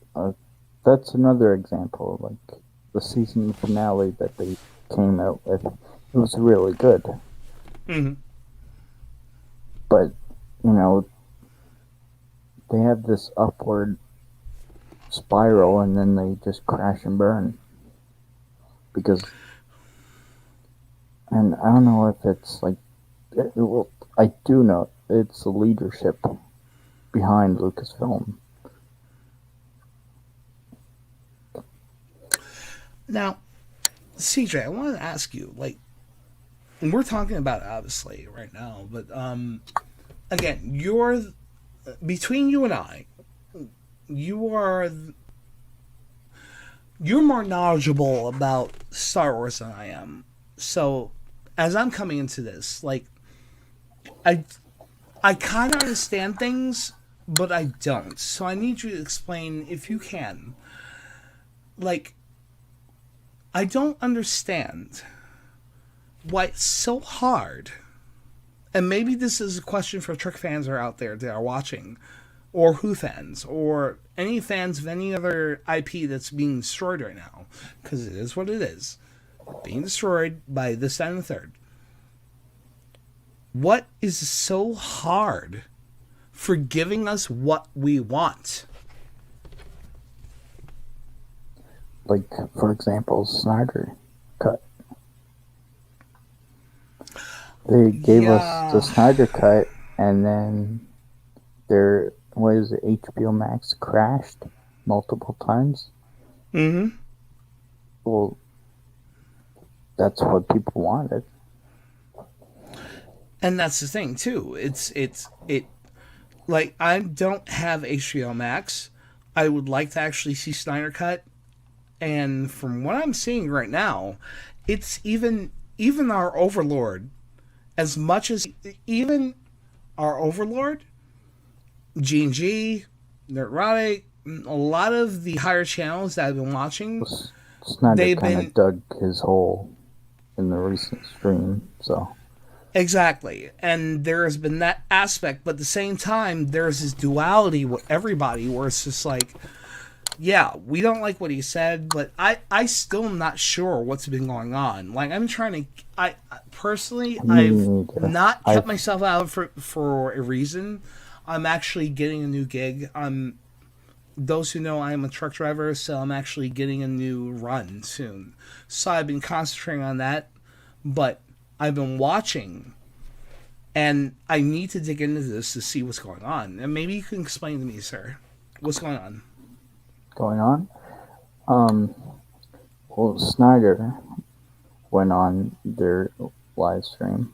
[SPEAKER 1] that's another example, like the season finale that they came out with. It was really good.
[SPEAKER 2] Mm-hmm.
[SPEAKER 1] But, you know, they have this upward spiral and then they just crash and burn. Because, and I don't know if it's like, I do know it's the leadership behind Lucasfilm.
[SPEAKER 2] Now, CJ, I wanted to ask you, like, and we're talking about it obviously right now, but again, between you and I, you're more knowledgeable about Star Wars than I am. So, as I'm coming into this, like, I kind of understand things, but I don't. So I need you to explain, if you can, like, I don't understand why it's so hard, and maybe this is a question for Trick fans are out there that are watching, or Who fans, or any fans of any other IP that's being destroyed right now, because it is what it is, being destroyed by this, that, and the third. What is so hard for giving us what we want?
[SPEAKER 1] Like, for example, Snyder Cut. They gave us the
[SPEAKER 2] Yeah.
[SPEAKER 1] Snyder Cut, and then their, what is it, HBO Max crashed multiple times.
[SPEAKER 2] Mm-hmm.
[SPEAKER 1] Well, that's what people wanted.
[SPEAKER 2] And that's the thing too. It like I don't have HBO Max. I would like to actually see Snyder Cut, and from what I'm seeing right now, it's even our Overlord, as much as even our Overlord, G&G, Neurotic, a lot of the higher channels that I've been watching,
[SPEAKER 1] Snyder
[SPEAKER 2] they've
[SPEAKER 1] kind of
[SPEAKER 2] been
[SPEAKER 1] dug his hole in the recent stream, so.
[SPEAKER 2] exactly, and there has been that aspect, but at the same time, there's this duality with everybody where it's just like, yeah, we don't like what he said, but I still am not sure what's been going on. Like I'm trying to, I personally,
[SPEAKER 1] Me
[SPEAKER 2] I've
[SPEAKER 1] neither.
[SPEAKER 2] not kept
[SPEAKER 1] I've
[SPEAKER 2] myself out for a reason. I'm actually getting a new gig. I'm those who know I am a truck driver, so I'm actually getting a new run soon. So I've been concentrating on that, but I've been watching, and I need to dig into this to see what's going on. And maybe you can explain to me, sir, what's going on.
[SPEAKER 1] going on. Um, well, Snyder went on their live stream,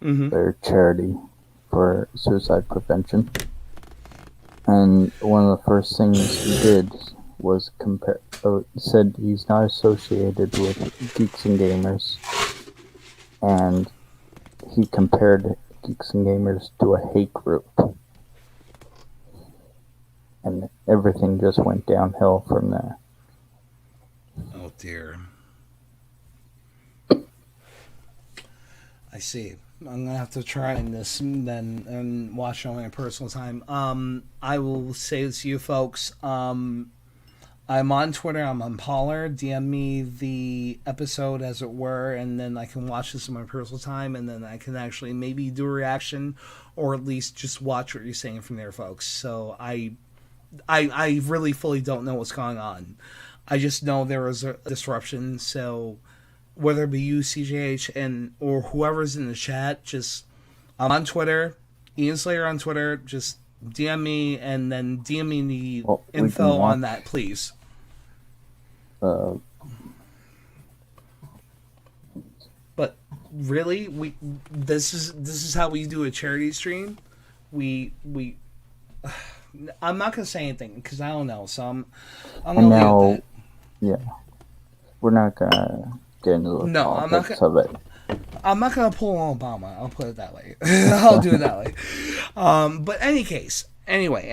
[SPEAKER 2] Mm-hmm.
[SPEAKER 1] their charity for suicide prevention, and one of the first things he did was compare. Said he's not associated with Geeks and Gamers, and he compared Geeks and Gamers to a hate group, and everything just went downhill from there.
[SPEAKER 2] Oh dear. I see. I'm gonna have to try this then and watch it on my personal time. I will say this to you folks. I'm on Twitter. I'm on Pollard. DM me the episode, as it were, and then I can watch this in my personal time, and then I can actually maybe do a reaction, or at least just watch what you're saying from there, folks. So I really fully don't know what's going on. I just know there was a disruption. So whether it be you, CjH, and or whoever's in the chat, just I'm on Twitter, Ian Slayer on Twitter. Just DM me and then DM me the
[SPEAKER 1] Well, we can
[SPEAKER 2] info on
[SPEAKER 1] watch.
[SPEAKER 2] that, please.
[SPEAKER 1] Uh,
[SPEAKER 2] But really, we this is how we do a charity stream. We I'm not gonna say anything because I don't know. So I'm
[SPEAKER 1] and
[SPEAKER 2] gonna leave it at
[SPEAKER 1] now,
[SPEAKER 2] that.
[SPEAKER 1] yeah, we're not gonna get into the
[SPEAKER 2] No,
[SPEAKER 1] politics of it.
[SPEAKER 2] I'm not gonna pull on Obama. I'll put it that way. I'll do it that way. But any case, anyway.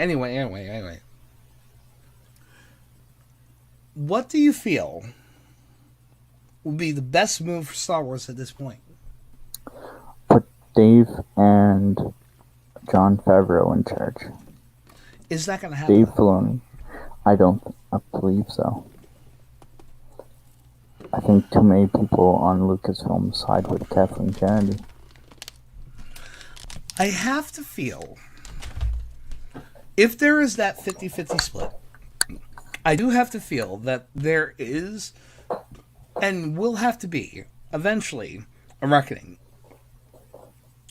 [SPEAKER 2] What do you feel would be the best move for Star Wars at this point?
[SPEAKER 1] Put Dave and John Favreau in charge.
[SPEAKER 2] Is that gonna
[SPEAKER 1] Dave
[SPEAKER 2] happen?
[SPEAKER 1] Filoni. I believe so. I think too many people on Lucasfilm side with Kathleen Kennedy.
[SPEAKER 2] I have to feel if there is that 50-50 split, I do have to feel that there is and will have to be eventually a reckoning.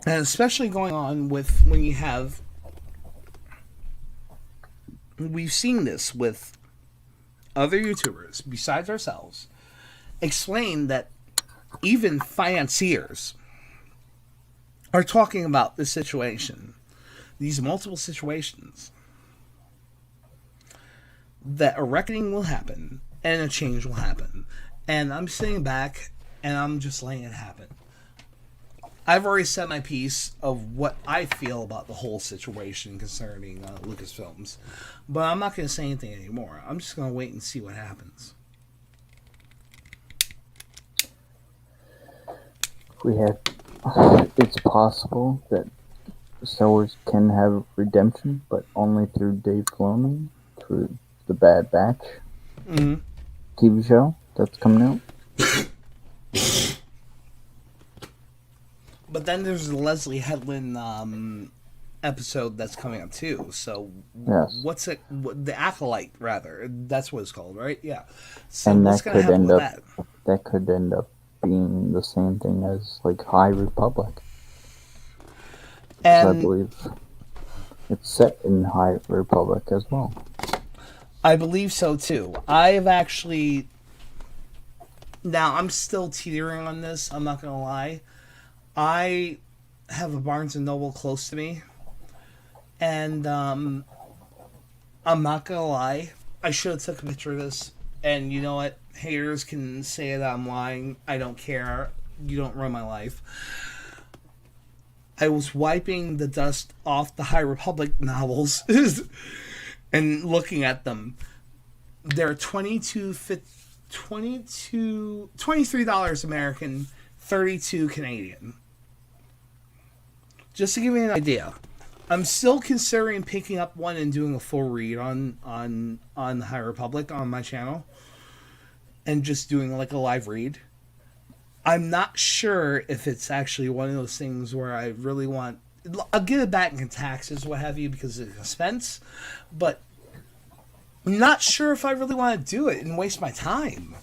[SPEAKER 2] And especially going on with when you have we've seen this with other YouTubers besides ourselves explain that even financiers are talking about this situation, these multiple situations, that a reckoning will happen and a change will happen. And I'm sitting back and I'm just letting it happen. I've already said my piece of what I feel about the whole situation concerning Lucasfilms, but I'm not going to say anything anymore. I'm just going to wait and see what happens.
[SPEAKER 1] We had. It's possible that Star Wars can have redemption, but only through Dave Filoni, through the Bad Batch
[SPEAKER 2] Mm-hmm.
[SPEAKER 1] TV show that's coming out.
[SPEAKER 2] But then there's the Leslie Headland episode that's coming up too. So
[SPEAKER 1] Yes.
[SPEAKER 2] what's it? The Acolyte, rather. That's what it's called, right? Yeah. So
[SPEAKER 1] And
[SPEAKER 2] what's
[SPEAKER 1] that
[SPEAKER 2] going to
[SPEAKER 1] could
[SPEAKER 2] happen
[SPEAKER 1] end
[SPEAKER 2] with
[SPEAKER 1] up
[SPEAKER 2] that?
[SPEAKER 1] that could end up being the same thing as like High Republic. 'Cause I
[SPEAKER 2] And
[SPEAKER 1] believe it's set in High Republic as well.
[SPEAKER 2] I believe so too. I've actually. Now, I'm still teetering on this. I'm not going to lie. I have a Barnes and Noble close to me. And I'm not going to lie. I should have took a picture of this. And you know what? Haters can say that I'm lying. I don't care. You don't run my life. I was wiping the dust off the High Republic novels and looking at them. They're $23 American, 32 Canadian. Just to give you an idea, I'm still considering picking up one and doing a full read on the High Republic on my channel, and just doing like a live read. I'm not sure if it's actually one of those things where I really want. I'll get it back in taxes, what have you, because of the expense, but I'm not sure if I really want to do it and waste my time.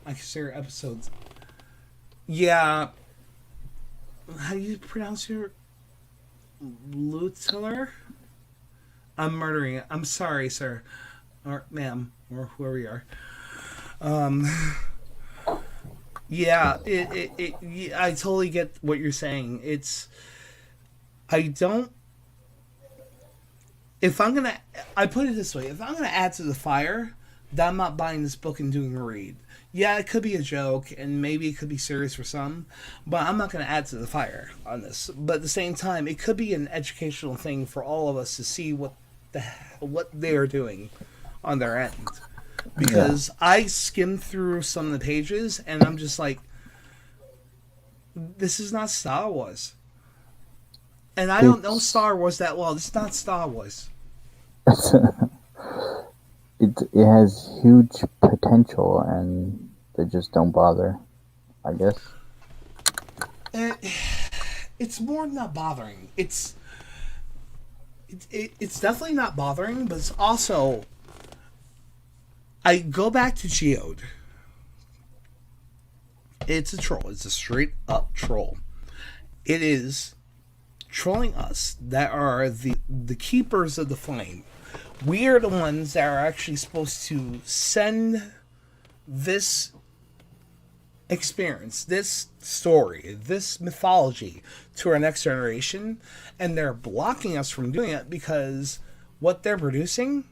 [SPEAKER 2] I consider episodes. Yeah. How do you pronounce your Lutler? I'm murdering it. I'm sorry, sir. Or ma'am. Or whoever you are. Yeah, I totally get what you're saying. I don't. If I'm gonna, I put it this way: if I'm gonna add to the fire, then I'm not buying this book and doing a read. Yeah, it could be a joke, and maybe it could be serious for some, but I'm not gonna add to the fire on this. But at the same time, it could be an educational thing for all of us to see what they are doing on their end. Because I skimmed through some of the pages, and I'm just like, this is not Star Wars. And I don't know Star Wars that well. It's not Star Wars.
[SPEAKER 1] It has huge potential, and they just don't bother, I guess.
[SPEAKER 2] It's more than not bothering. It's definitely not bothering, but it's also. I go back to Geode. It's a troll. It's a straight up troll. It is trolling us that are the keepers of the flame. We are the ones that are actually supposed to send this experience, this story, this mythology to our next generation, and they're blocking us from doing it because what they're producing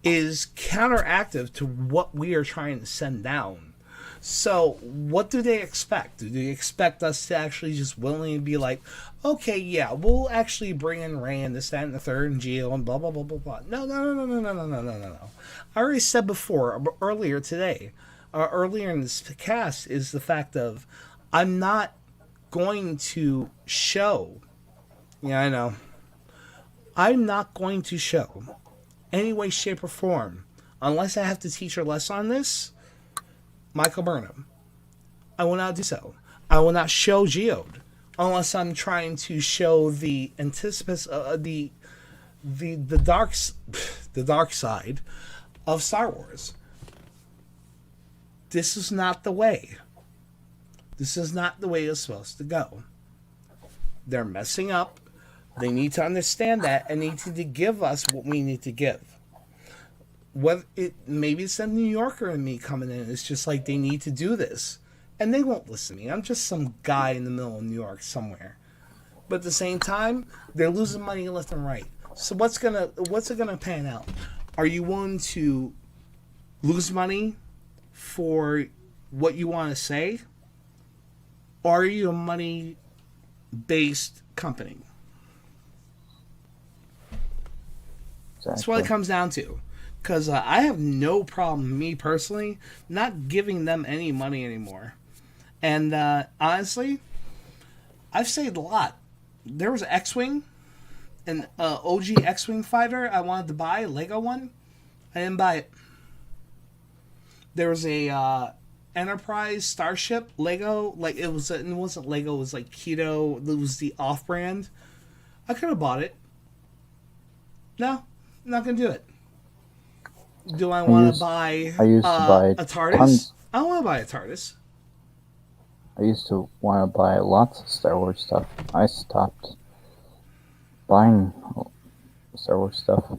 [SPEAKER 2] is counteractive to what we are trying to send down. So, what do they expect? Do they expect us to actually just willingly be like, okay, yeah, we'll actually bring in Ray and this, that, and the third, and Geo, and blah, blah, blah, blah, blah. No. I already said before, earlier today, earlier in this cast, is the fact of, I'm not going to show, yeah, I know, I'm not going to show any way, shape, or form, unless I have to teach a lesson on this, Michael Burnham. I will not do so. I will not show Geode unless I'm trying to show the the dark side of Star Wars. This is not the way. This is not the way it's supposed to go. They're messing up. They need to understand that and need to give us what we need to give. Maybe it's the New Yorker in me coming in. It's just like they need to do this, and they won't listen to me. I'm just some guy in the middle of New York somewhere. But at the same time, they're losing money left and right. So what's it gonna pan out? Are you willing to lose money for what you want to say, or are you a money-based company?
[SPEAKER 1] Exactly.
[SPEAKER 2] That's what it comes down to. Because I have no problem, me personally, not giving them any money anymore. And honestly, I've saved a lot. There was an X-Wing, an OG X-Wing fighter I wanted to buy, a Lego one. I didn't buy it. There was a Enterprise Starship Lego. Like it wasn't Lego. It was like Keto. It was the off-brand. I could have bought it. No, I'm not gonna do it. Do I want to buy
[SPEAKER 1] I used to buy
[SPEAKER 2] a TARDIS?
[SPEAKER 1] tons.
[SPEAKER 2] I don't want to buy a TARDIS.
[SPEAKER 1] I used to want to buy lots of Star Wars stuff. I stopped buying Star Wars stuff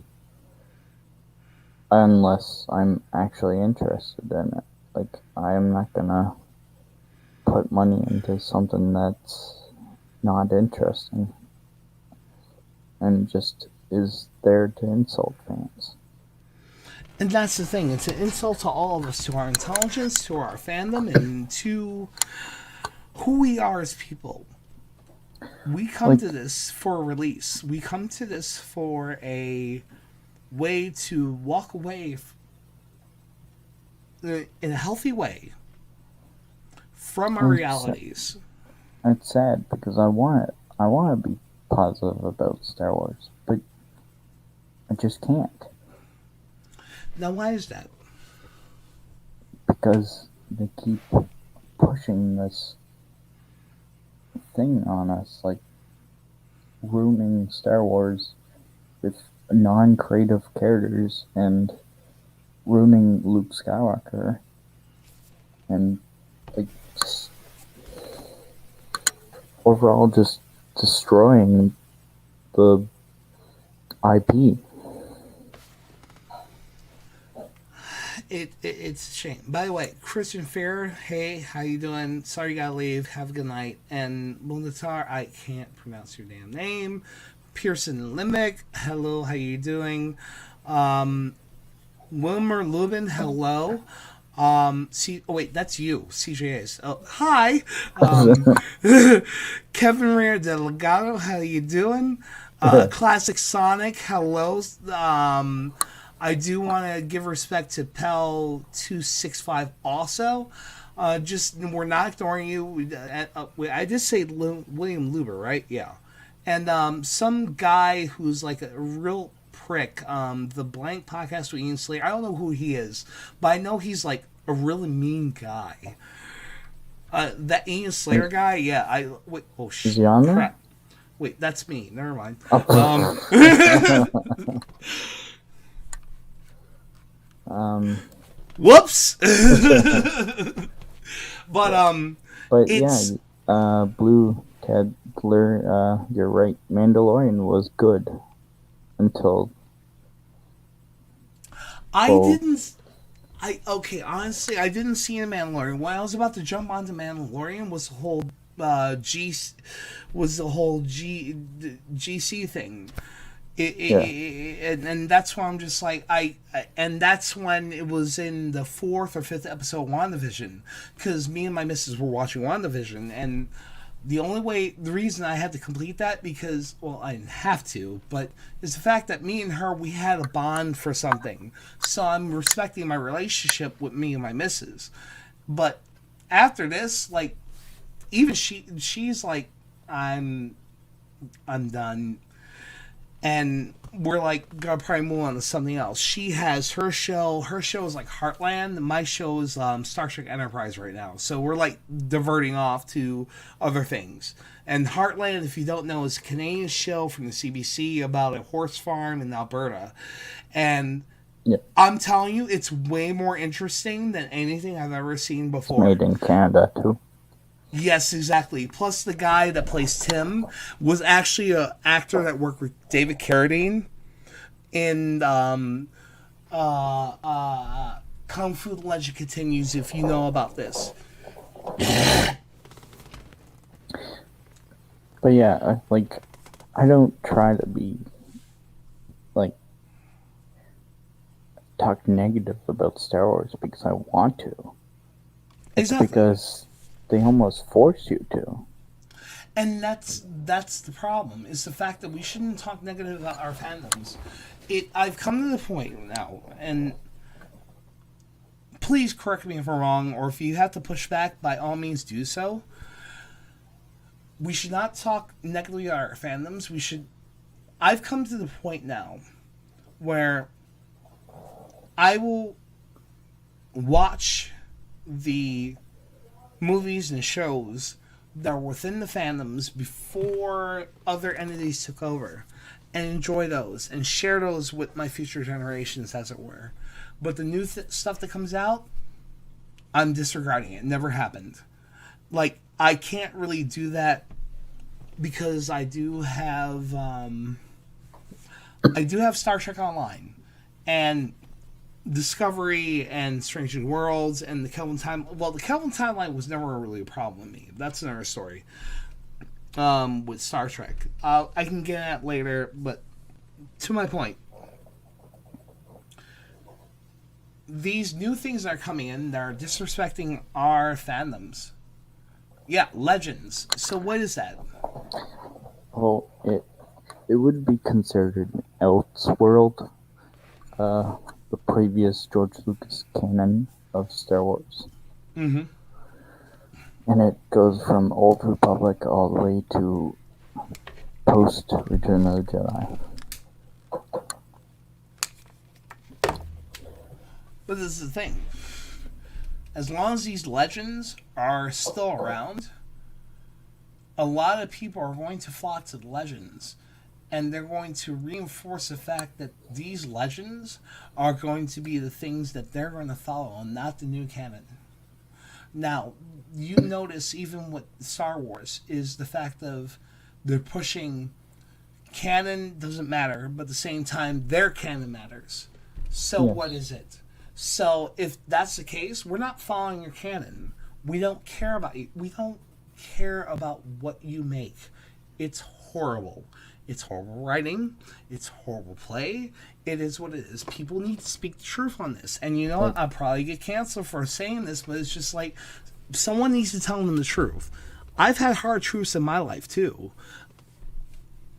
[SPEAKER 1] unless I'm actually interested in it. Like, I am not gonna put money into something that's not interesting and just is there to insult fans.
[SPEAKER 2] And that's the thing. It's an insult to all of us, to our intelligence, to our fandom, and to who we are as people. We come to this for a release. We come to this for a way to walk away in a healthy way from our realities.
[SPEAKER 1] It's sad because I want to be positive about Star Wars, but I just can't.
[SPEAKER 2] Now, why is that?
[SPEAKER 1] Because they keep pushing this thing on us, like ruining Star Wars with non-creative characters and ruining Luke Skywalker and like just overall just destroying the IP.
[SPEAKER 2] It's a shame. By the way, Christian Fair, hey, how you doing? Sorry you gotta leave. Have a good night. And Lunatar, I can't pronounce your damn name. Pearson Limbick, hello, how you doing? Wilmer Lubin, hello. Wait, that's you, CjH. Oh, hi. Kevin Rare Delgado, how you doing? Classic Sonic, hello. I do want to give respect to Pel265 also. Just, we're not ignoring you. I did say William Luber, right? Yeah. And some guy who's like a real prick, the Blank Podcast with Ian Slater, I don't know who he is, but I know he's like a really mean guy. That Ian Slater guy, yeah. Wait, oh shit.
[SPEAKER 1] Is he on there?
[SPEAKER 2] Crap. Wait, that's me. Never mind. Whoops. But it's,
[SPEAKER 1] yeah, Blue Tedler, you're right. Mandalorian was good until
[SPEAKER 2] honestly, I didn't see the Mandalorian. When I was about to jump onto Mandalorian was the whole GC thing. And that's why I'm just like and that's when it was in the 4th or 5th episode of WandaVision, because me and my missus were watching WandaVision, and the reason I had to complete that, because, well, I didn't have to, but is the fact that me and her, we had a bond for something, so I'm respecting my relationship with me and my missus. But after this, like, even she's like, I'm done. And we're like gonna probably move on to something else. She has her show. Her show is like Heartland. My show is Star Trek Enterprise right now. So we're like diverting off to other things. And Heartland, if you don't know, is a Canadian show from the CBC about a horse farm in Alberta. And I'm telling you, it's way more interesting than anything I've ever seen before.
[SPEAKER 1] It's made in Canada too.
[SPEAKER 2] Yes, exactly. Plus, the guy that plays Tim was actually an actor that worked with David Carradine in Kung Fu: The Legend Continues, if you know about this.
[SPEAKER 1] But yeah, I don't try to be, talk negative about Star Wars because I want to. It's
[SPEAKER 2] exactly.
[SPEAKER 1] Because they almost force you to.
[SPEAKER 2] And that's the problem, is the fact that we shouldn't talk negative about our fandoms. I've come to the point now, and please correct me if I'm wrong, or if you have to push back, by all means do so. We should not talk negatively about our fandoms. I've come to the point now where I will watch the movies and shows that were within the fandoms before other entities took over and enjoy those and share those with my future generations, as it were. But the new stuff that comes out, I'm disregarding it. It never happened. Like, I can't really do that because I do have Star Trek Online and Discovery and Strange New Worlds and the Kelvin Time. Well, the Kelvin Timeline was never really a problem with me. That's another story. With Star Trek, I can get at later. But to my point, these new things that are coming in that are disrespecting our fandoms. Yeah, Legends. So what is that?
[SPEAKER 1] Well, it would be considered an Elseworld, the previous George Lucas canon of Star Wars.
[SPEAKER 2] Mm-hmm.
[SPEAKER 1] And it goes from Old Republic all the way to post Return of the Jedi.
[SPEAKER 2] But this is the thing. As long as these legends are still around, a lot of people are going to flock to the legends. And they're going to reinforce the fact that these legends are going to be the things that they're going to follow, and not the new canon. Now, you notice even with Star Wars is the fact of they're pushing canon doesn't matter, but at the same time, their canon matters. So
[SPEAKER 1] Yes.
[SPEAKER 2] what is it? So if that's the case, we're not following your canon. We don't care about you. We don't care about what you make. It's horrible. It's horrible writing. It's horrible play. It is what it is. People need to speak the truth on this. And you know what? I'll probably get canceled for saying this, but it's just like someone needs to tell them the truth. I've had hard truths in my life too.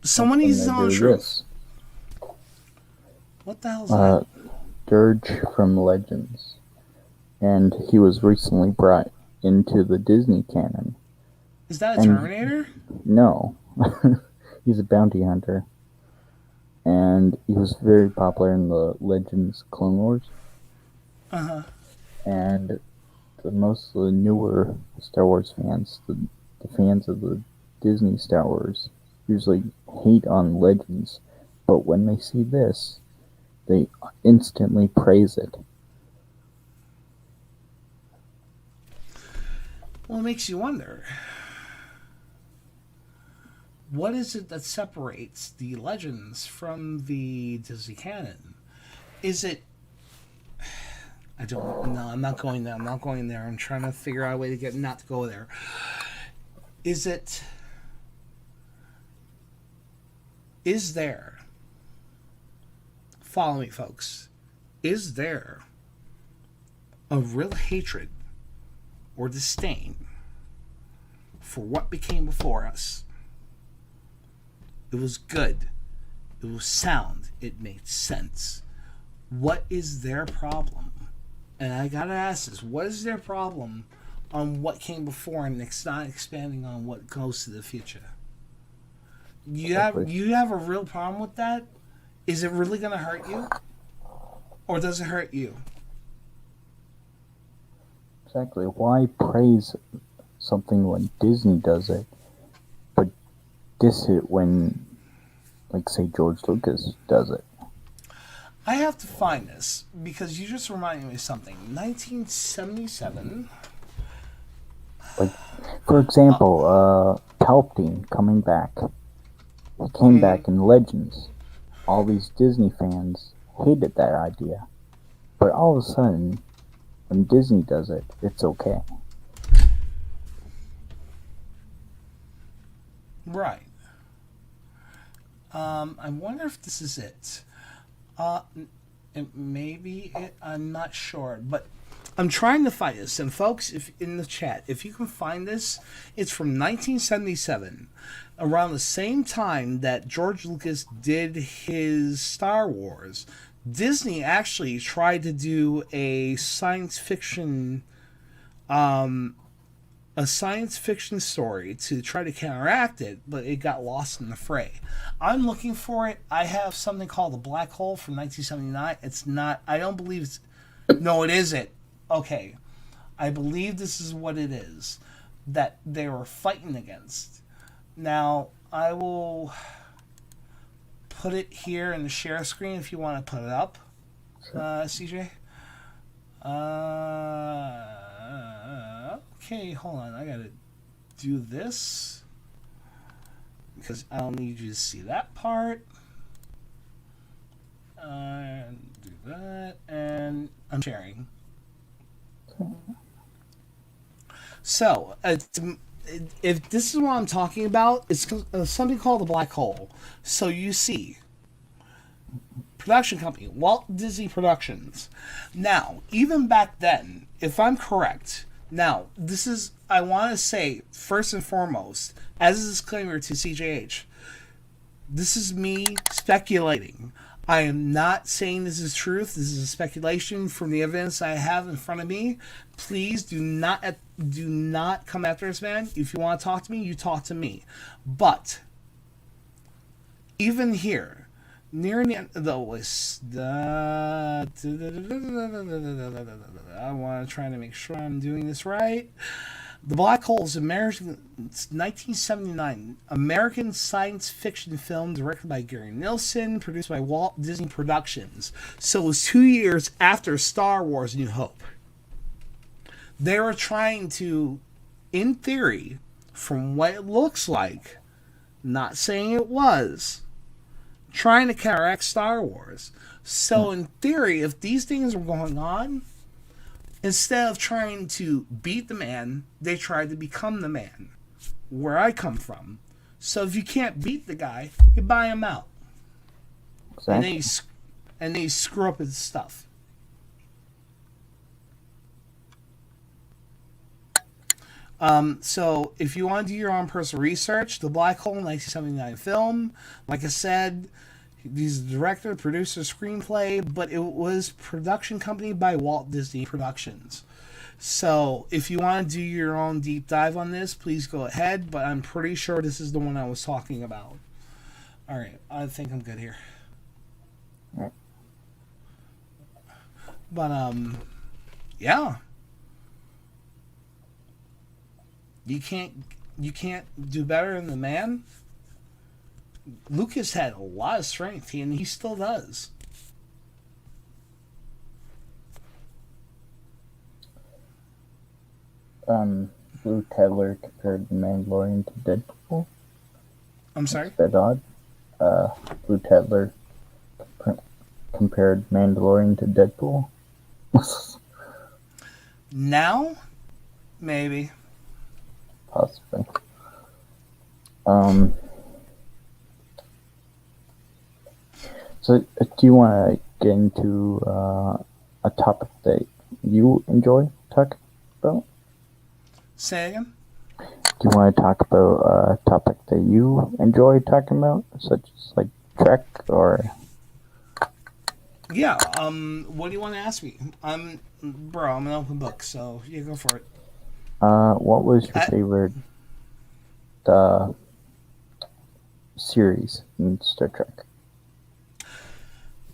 [SPEAKER 2] Someone needs to tell the truth.
[SPEAKER 1] This.
[SPEAKER 2] What the hell is that?
[SPEAKER 1] Dirge from Legends. And he was recently brought into the Disney canon.
[SPEAKER 2] Is that a Terminator?
[SPEAKER 1] No. He's a bounty hunter. And he was very popular in the Legends Clone Wars.
[SPEAKER 2] Uh-huh.
[SPEAKER 1] And most of the newer Star Wars fans, the fans of the Disney Star Wars, usually hate on Legends. But when they see this, they instantly praise it.
[SPEAKER 2] Well, it makes you wonder. What is it that separates the Legends from the Disney canon? Is it... I don't know. I'm not going there. I'm not going there. I'm trying to figure out a way to get not to go there. Is it... Is there... Follow me, folks. Is there a real hatred or disdain for what became before us? It was good. It was sound. It made sense. What is their problem? And I gotta ask this: what is their problem on what came before, and it's not expanding on what goes to the future? You have a real problem with that? Is it really gonna hurt you, or does it hurt you?
[SPEAKER 1] Exactly. Why praise something when Disney does it, but diss it when, like, say, George Lucas does it?
[SPEAKER 2] I have to find this because you just reminded me of something. 1977.
[SPEAKER 1] Like, for example, Palpatine coming back. He came back in Legends. All these Disney fans hated that idea. But all of a sudden, when Disney does it, it's okay.
[SPEAKER 2] Right. I wonder if this is it. Maybe it. I'm not sure, but I'm trying to find this. And folks, if in the chat, if you can find this, it's from 1977, around the same time that George Lucas did his Star Wars. Disney actually tried to do a science fiction story to try to counteract it, but it got lost in the fray. I'm looking for it. I have something called The Black Hole from 1979. It's not, I don't believe it's, no, it isn't. okay, I believe this is what it is that they were fighting against. Now, I will put it here in the share screen if you want to put it up, CJ. Okay, hold on. I gotta do this because I don't need you to see that part. Do that, and I'm sharing. So, if this is what I'm talking about, it's something called the black hole. So you see, production company, Walt Disney Productions. Now, even back then, if I'm correct, now, this is, I want to say, first and foremost, as a disclaimer to CJH, this is me speculating. I am not saying this is truth. This is a speculation from the evidence I have in front of me. Please do not come after this man. If you want to talk to me, you talk to me. But even here, near the end of the list, I want to try to make sure I'm doing this right. The Black Hole is American 1979 American science fiction film directed by Gary Nilsson, produced by Walt Disney Productions. So it was 2 years after Star Wars: New Hope. They were trying to, in theory, from what it looks like, not saying it was, trying to counteract Star Wars. So in theory, if these things were going on, instead of trying to beat the man, they tried to become the man. Where I come from. So if you can't beat the guy, you buy him out. Exactly. And then you screw up his stuff. So if you want to do your own personal research, The Black Hole, 1979 film, like I said, he's the director, producer, screenplay, but it was production company by Walt Disney Productions. So if you want to do your own deep dive on this, please go ahead, but I'm pretty sure this is the one I was talking about. Alright, I think I'm good here. But, yeah. You can't do better than the man. Lucas had a lot of strength, and he still does.
[SPEAKER 1] Blue Tedler compared the Mandalorian to Deadpool.
[SPEAKER 2] I'm sorry?
[SPEAKER 1] That's a bit odd. Blue Tedler compared Mandalorian to Deadpool.
[SPEAKER 2] Now? Maybe.
[SPEAKER 1] Possibly. So, do you want to get into a topic that you enjoy talking about?
[SPEAKER 2] Say again?
[SPEAKER 1] Do you want to talk about a topic that you enjoy talking about, such as like Trek or?
[SPEAKER 2] Yeah. What do you want to ask me? I'm an open book, so you go for it.
[SPEAKER 1] What was your favorite series in Star Trek?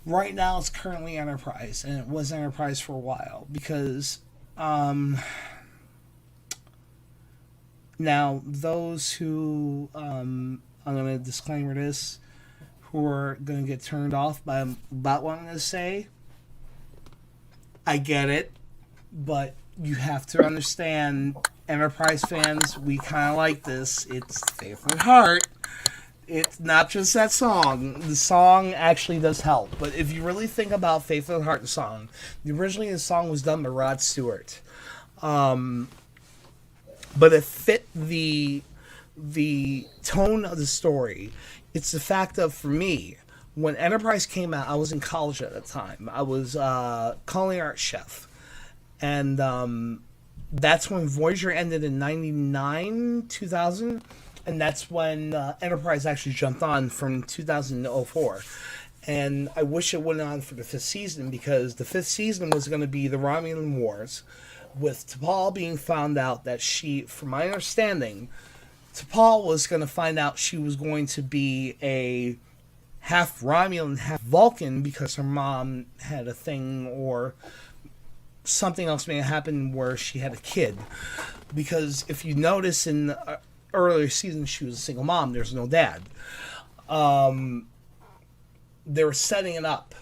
[SPEAKER 2] Right now, it's currently Enterprise, and it was Enterprise for a while because, now those who I'm going to disclaimer this, who are going to get turned off by about what I'm going to say. I get it, but you have to understand, Enterprise fans, we kind of like this. It's Faithful Heart. It's not just that song. The song actually does help. But if you really think about Faithful Heart, the song, originally the song was done by Rod Stewart. But it fit the tone of the story. It's the fact of, for me, when Enterprise came out, I was in college at the time. I was culinary arts chef. And that's when Voyager ended in 99, 2000. And that's when Enterprise actually jumped on from 2004. And I wish it went on for the 5th season, because the 5th season was going to be the Romulan Wars, with T'Pol being found out that she, from my understanding, T'Pol was going to find out she was going to be a half Romulan, half Vulcan, because her mom had a thing, or something else may have happened where she had a kid. Because if you notice in the earlier seasons, she was a single mom. There's no dad. They were setting it up.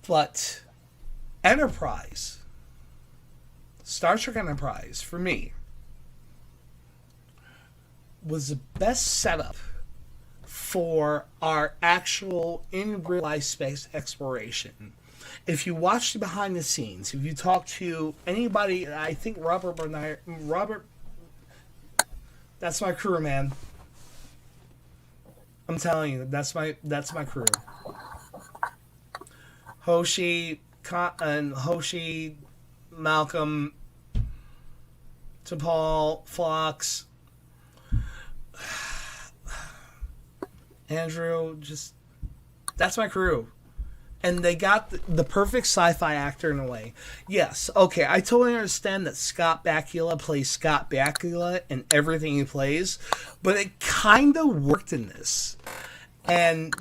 [SPEAKER 2] But Enterprise, Star Trek Enterprise, for me, was the best setup for our actual in real life space exploration. If you watch the behind the scenes, if you talk to anybody, I think Robert, that's my crew, man. I'm telling you, that's my crew. Hoshi, Malcolm, T'Pol, Phlox, Andrew, just that's my crew. And they got the perfect sci-fi actor in a way. Yes, okay, I totally understand that Scott Bakula plays Scott Bakula in everything he plays, but it kind of worked in this. And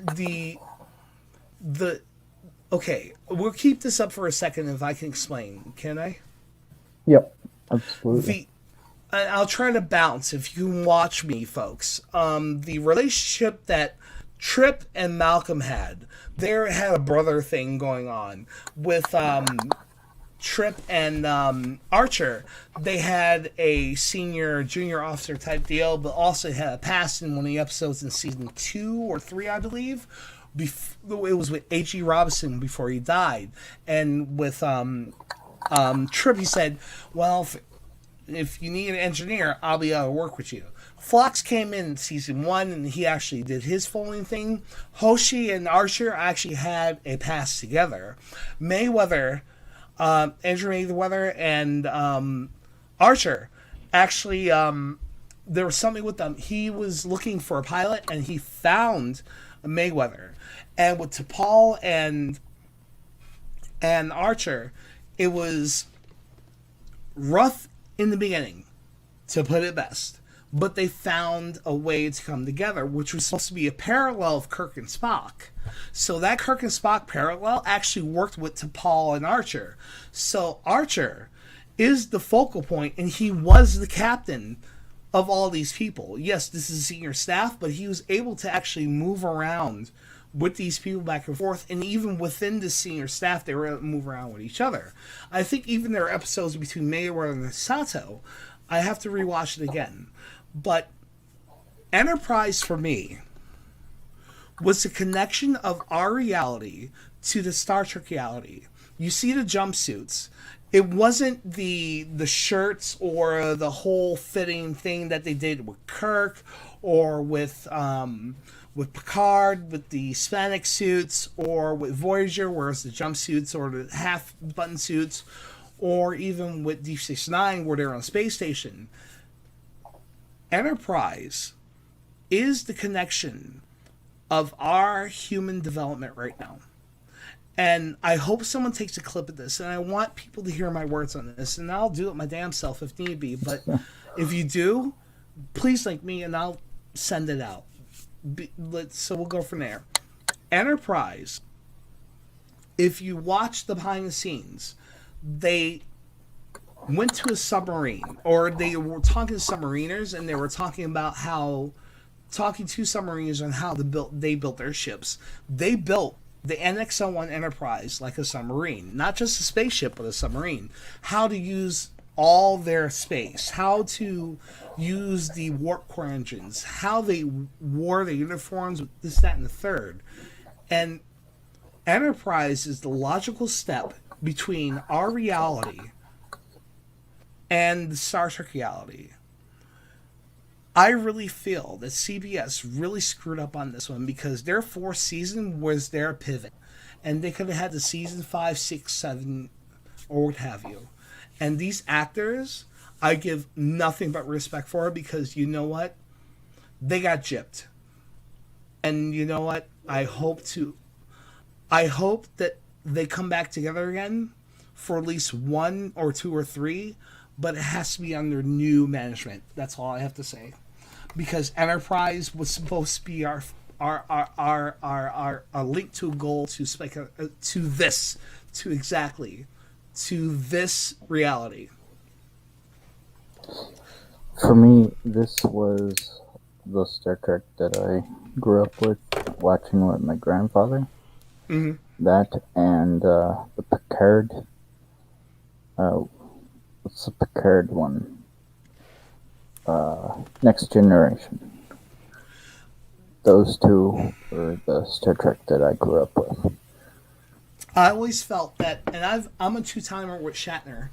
[SPEAKER 2] okay, we'll keep this up for a second if I can explain. Can I?
[SPEAKER 1] Yep, absolutely.
[SPEAKER 2] I'll try to bounce if you can watch me, folks. The relationship that Trip and Malcolm had, they had a brother thing going on with Trip and Archer. They had a senior junior officer type deal, but also had a past in one of the episodes in season 2 or 3, I believe. It was with H.G. Robinson before he died, and with Trip, he said, "Well, if you need an engineer, I'll be able to work with you." Phlox came in season 1, and he actually did his folding thing. Hoshi and Archer actually had a past together. Andrew Mayweather, and Archer actually, there was something with them. He was looking for a pilot, and he found Mayweather. And with T'Pol and Archer, it was rough in the beginning, to put it best. But they found a way to come together, which was supposed to be a parallel of Kirk and Spock. So that Kirk and Spock parallel actually worked with T'Pol and Archer. So Archer is the focal point, and he was the captain of all these people. Yes, this is senior staff, but he was able to actually move around with these people back and forth, and even within the senior staff, they were able to move around with each other. I think even there are episodes between Mayweather and Sato. I have to rewatch it again. But Enterprise, for me, was the connection of our reality to the Star Trek reality. You see the jumpsuits. It wasn't the shirts or the whole fitting thing that they did with Kirk or with Picard, with the Hispanic suits, or with Voyager, where it's the jumpsuits or the half-button suits, or even with Deep Space Nine, where they're on a space station. Enterprise is the connection of our human development right now. And I hope someone takes a clip of this, and I want people to hear my words on this, and I'll do it my damn self if need be. But if you do, please link me, and I'll send it out. So we'll go from there. Enterprise, if you watch the behind the scenes, they went to a submarine, or they were talking to submariners, and they were talking to submariners on how they built their ships. They built the NX-01 Enterprise like a submarine, not just a spaceship, but a submarine. How to use all their space, how to use the warp core engines, how they wore their uniforms with this, that, and the third. And Enterprise is the logical step between our reality and the Star Trek reality. I really feel that CBS really screwed up on this one, because their 4th season was their pivot. And they could have had the season 5, 6, 7, or what have you. And these actors, I give nothing but respect for, because you know what? They got gypped. And you know what? I hope that they come back together again for at least 1 or 2 or 3, but it has to be under new management. That's all I have to say. Because Enterprise was supposed to be our link to a goal to exactly to this reality?
[SPEAKER 1] For me, this was the Star Trek that I grew up with, watching with my grandfather.
[SPEAKER 2] Mm-hmm.
[SPEAKER 1] That and the Picard. What's the Picard one? Next Generation. Those two were the Star Trek that I grew up with.
[SPEAKER 2] I always felt that, and I'm a two-timer with Shatner.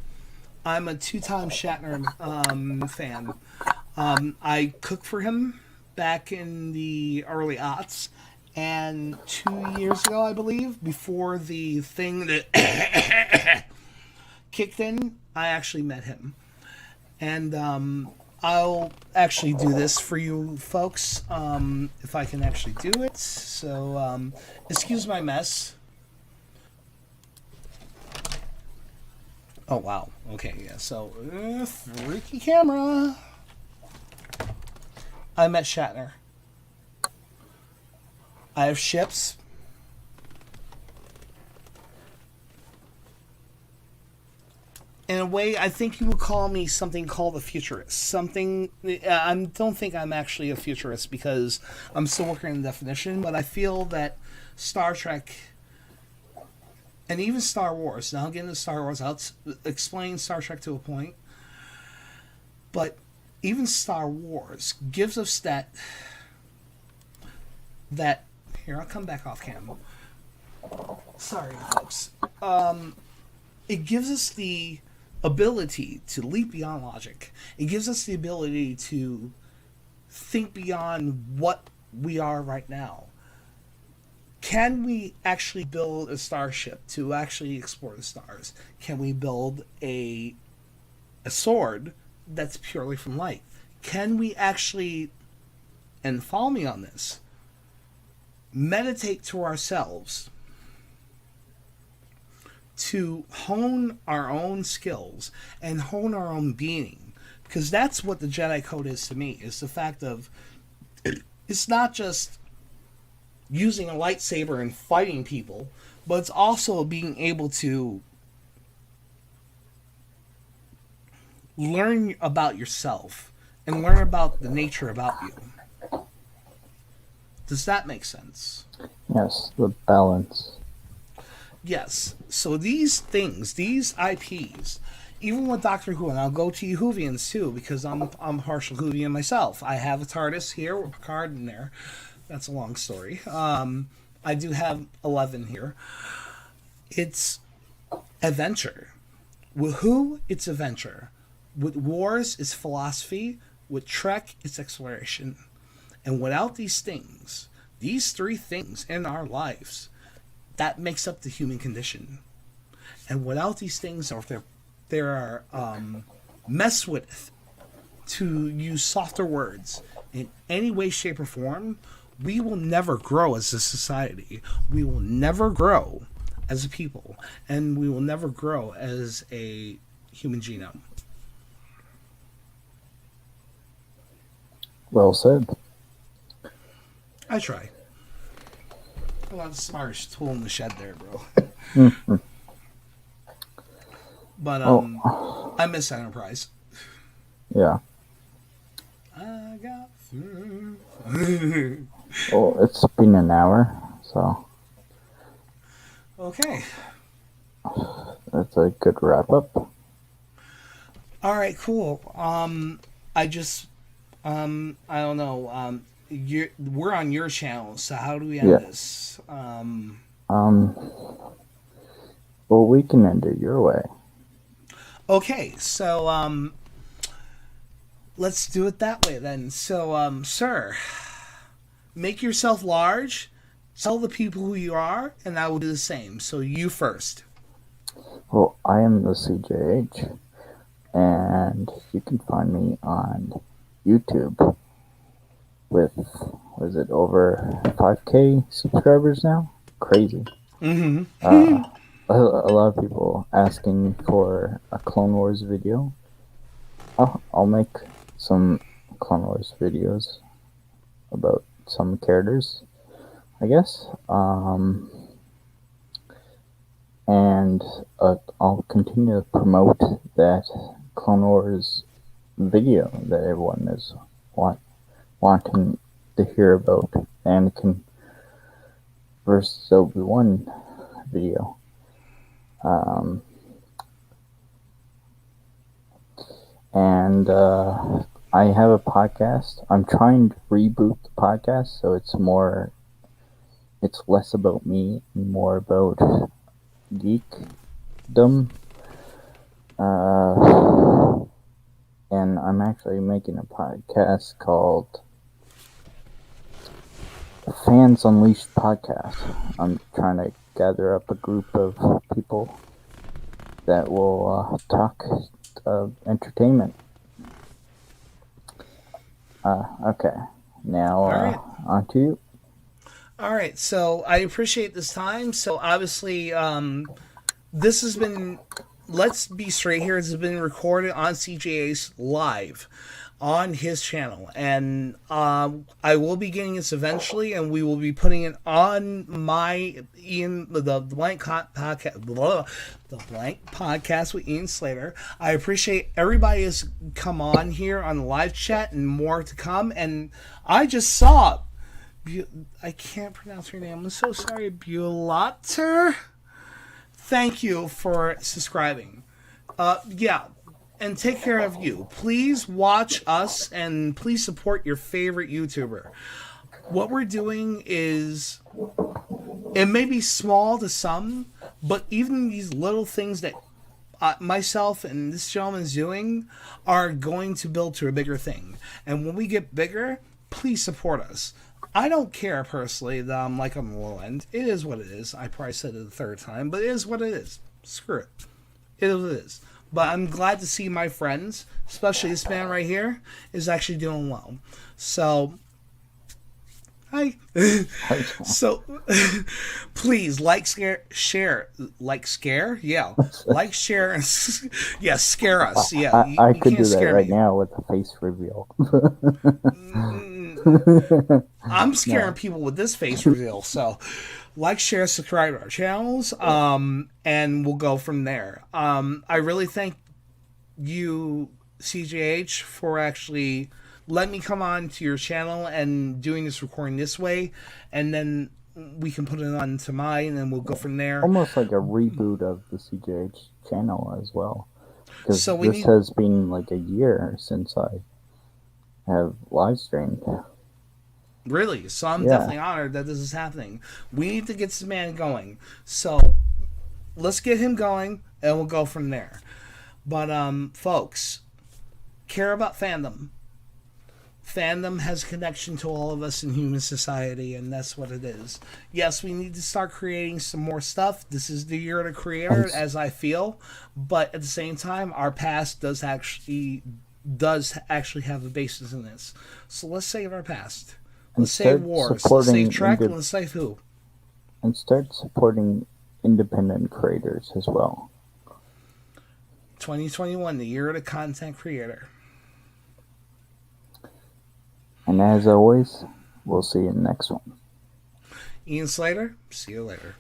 [SPEAKER 2] I'm a two-time Shatner fan. I cooked for him back in the early aughts, and 2 years ago, I believe, before the thing that kicked in, I actually met him. And I'll actually do this for you folks if I can actually do it. So, excuse my mess. Oh, wow. Okay, yeah. So, freaky camera. I met Shatner. I have ships. In a way, I think you would call me something called a futurist. Something. I don't think I'm actually a futurist because I'm still working on the definition, but I feel that Star Trek and even Star Wars. Now, I'll get into Star Wars. I'll explain Star Trek to a point. But even Star Wars gives us that. Here, I'll come back off cam. Sorry, folks. It gives us the ability to leap beyond logic. It gives us the ability to think beyond what we are right now. Can we actually build a starship to actually explore the stars? Can we build a sword that's purely from light? Can we actually, and follow me on this, meditate to ourselves to hone our own skills and hone our own being? Because that's what the Jedi Code is to me, is the fact of it's not just using a lightsaber and fighting people, but it's also being able to learn about yourself and learn about the nature about you. Does that make sense?
[SPEAKER 1] Yes, the balance.
[SPEAKER 2] Yes. So these things, these IPs, even with Doctor Who, and I'll go to you Whovians too, because I'm partial Whovian myself. I have a TARDIS here with Picard in there. That's a long story. I do have 11 here. It's adventure. With Who, it's adventure. With Wars, it's philosophy. With Trek, it's exploration. And without these things, these three things in our lives, that makes up the human condition. And without these things, or if there are messed with, to use softer words, in any way, shape, or form, we will never grow as a society. We will never grow as a people. And we will never grow as a human genome.
[SPEAKER 1] Well said.
[SPEAKER 2] I try. A lot of smartest tool in the shed there, bro.
[SPEAKER 1] Mm-hmm.
[SPEAKER 2] But I miss Enterprise.
[SPEAKER 1] Yeah.
[SPEAKER 2] I got through.
[SPEAKER 1] Well, it's been an hour, so
[SPEAKER 2] Okay.
[SPEAKER 1] that's a good wrap up.
[SPEAKER 2] All right. Cool. I just I don't know. We're on your channel, so how do we end this?
[SPEAKER 1] Well, we can end it your way.
[SPEAKER 2] Okay. So let's do it that way then. So sir, make yourself large. Tell the people who you are, and I will do the same. So you first.
[SPEAKER 1] Well, I am the CjH, and you can find me on YouTube with, was it over 5K subscribers now? Crazy.
[SPEAKER 2] Mm-hmm.
[SPEAKER 1] A lot of people asking for a Clone Wars video. I'll make some Clone Wars videos about some characters, I guess. and I'll continue to promote that Clone Wars video that everyone is wanting to hear about, Anakin versus Obi-Wan video. And I have a podcast. I'm trying to reboot the podcast, so it's less about me and more about geekdom. And I'm actually making a podcast called Fans Unleashed Podcast. I'm trying to gather up a group of people that will talk entertainment. Okay, now on to you.
[SPEAKER 2] All right, so I appreciate this time. So obviously, this has been, let's be straight here, this has been recorded on CjH live on his channel, and I will be getting this eventually, and we will be putting it on my the blank podcast, the blank podcast with Ian Slater. I appreciate everybody who's come on here on the live chat, and more to come. And I just saw, I can't pronounce her name, I'm so sorry, Bulater. Thank you for subscribing. Yeah, and take care of you. Please watch us and please support your favorite YouTuber. What we're doing is, it may be small to some, but even these little things that myself and this gentleman is doing are going to build to a bigger thing. And when we get bigger, please support us. I don't care personally that I'm like on the low end. It is what it is. I probably said it the third time, but it is what it is. Screw it. It is what it is. But I'm glad to see my friends, especially this man right here, is actually doing well. So, hi. So, please share, yeah, like, share, yeah, scare us, yeah.
[SPEAKER 1] I could do that right now with a face reveal.
[SPEAKER 2] I'm scaring people with this face reveal, so like, share, subscribe to our channels, and we'll go from there. I really thank you, CjH, for actually letting me come on to your channel and doing this recording this way, and then we can put it on to mine, and we'll go from there.
[SPEAKER 1] Almost like a reboot of the CjH channel as well, because
[SPEAKER 2] So
[SPEAKER 1] this has been like a year since I have live streamed.
[SPEAKER 2] Really? So I'm definitely honored that this is happening. We need to get this man going. So let's get him going, and we'll go from there. But, folks, care about fandom. Fandom has a connection to all of us in human society, and that's what it is. Yes, we need to start creating some more stuff. This is the year of the creator, as I feel. But at the same time, our past does actually have a basis in this. So let's save our past. Let's save wars. Let's save Trek. Let's save who?
[SPEAKER 1] And start supporting independent creators as well.
[SPEAKER 2] 2021, the year of the content creator.
[SPEAKER 1] And as always, we'll see you in the next one.
[SPEAKER 2] Ian Slater, see you later.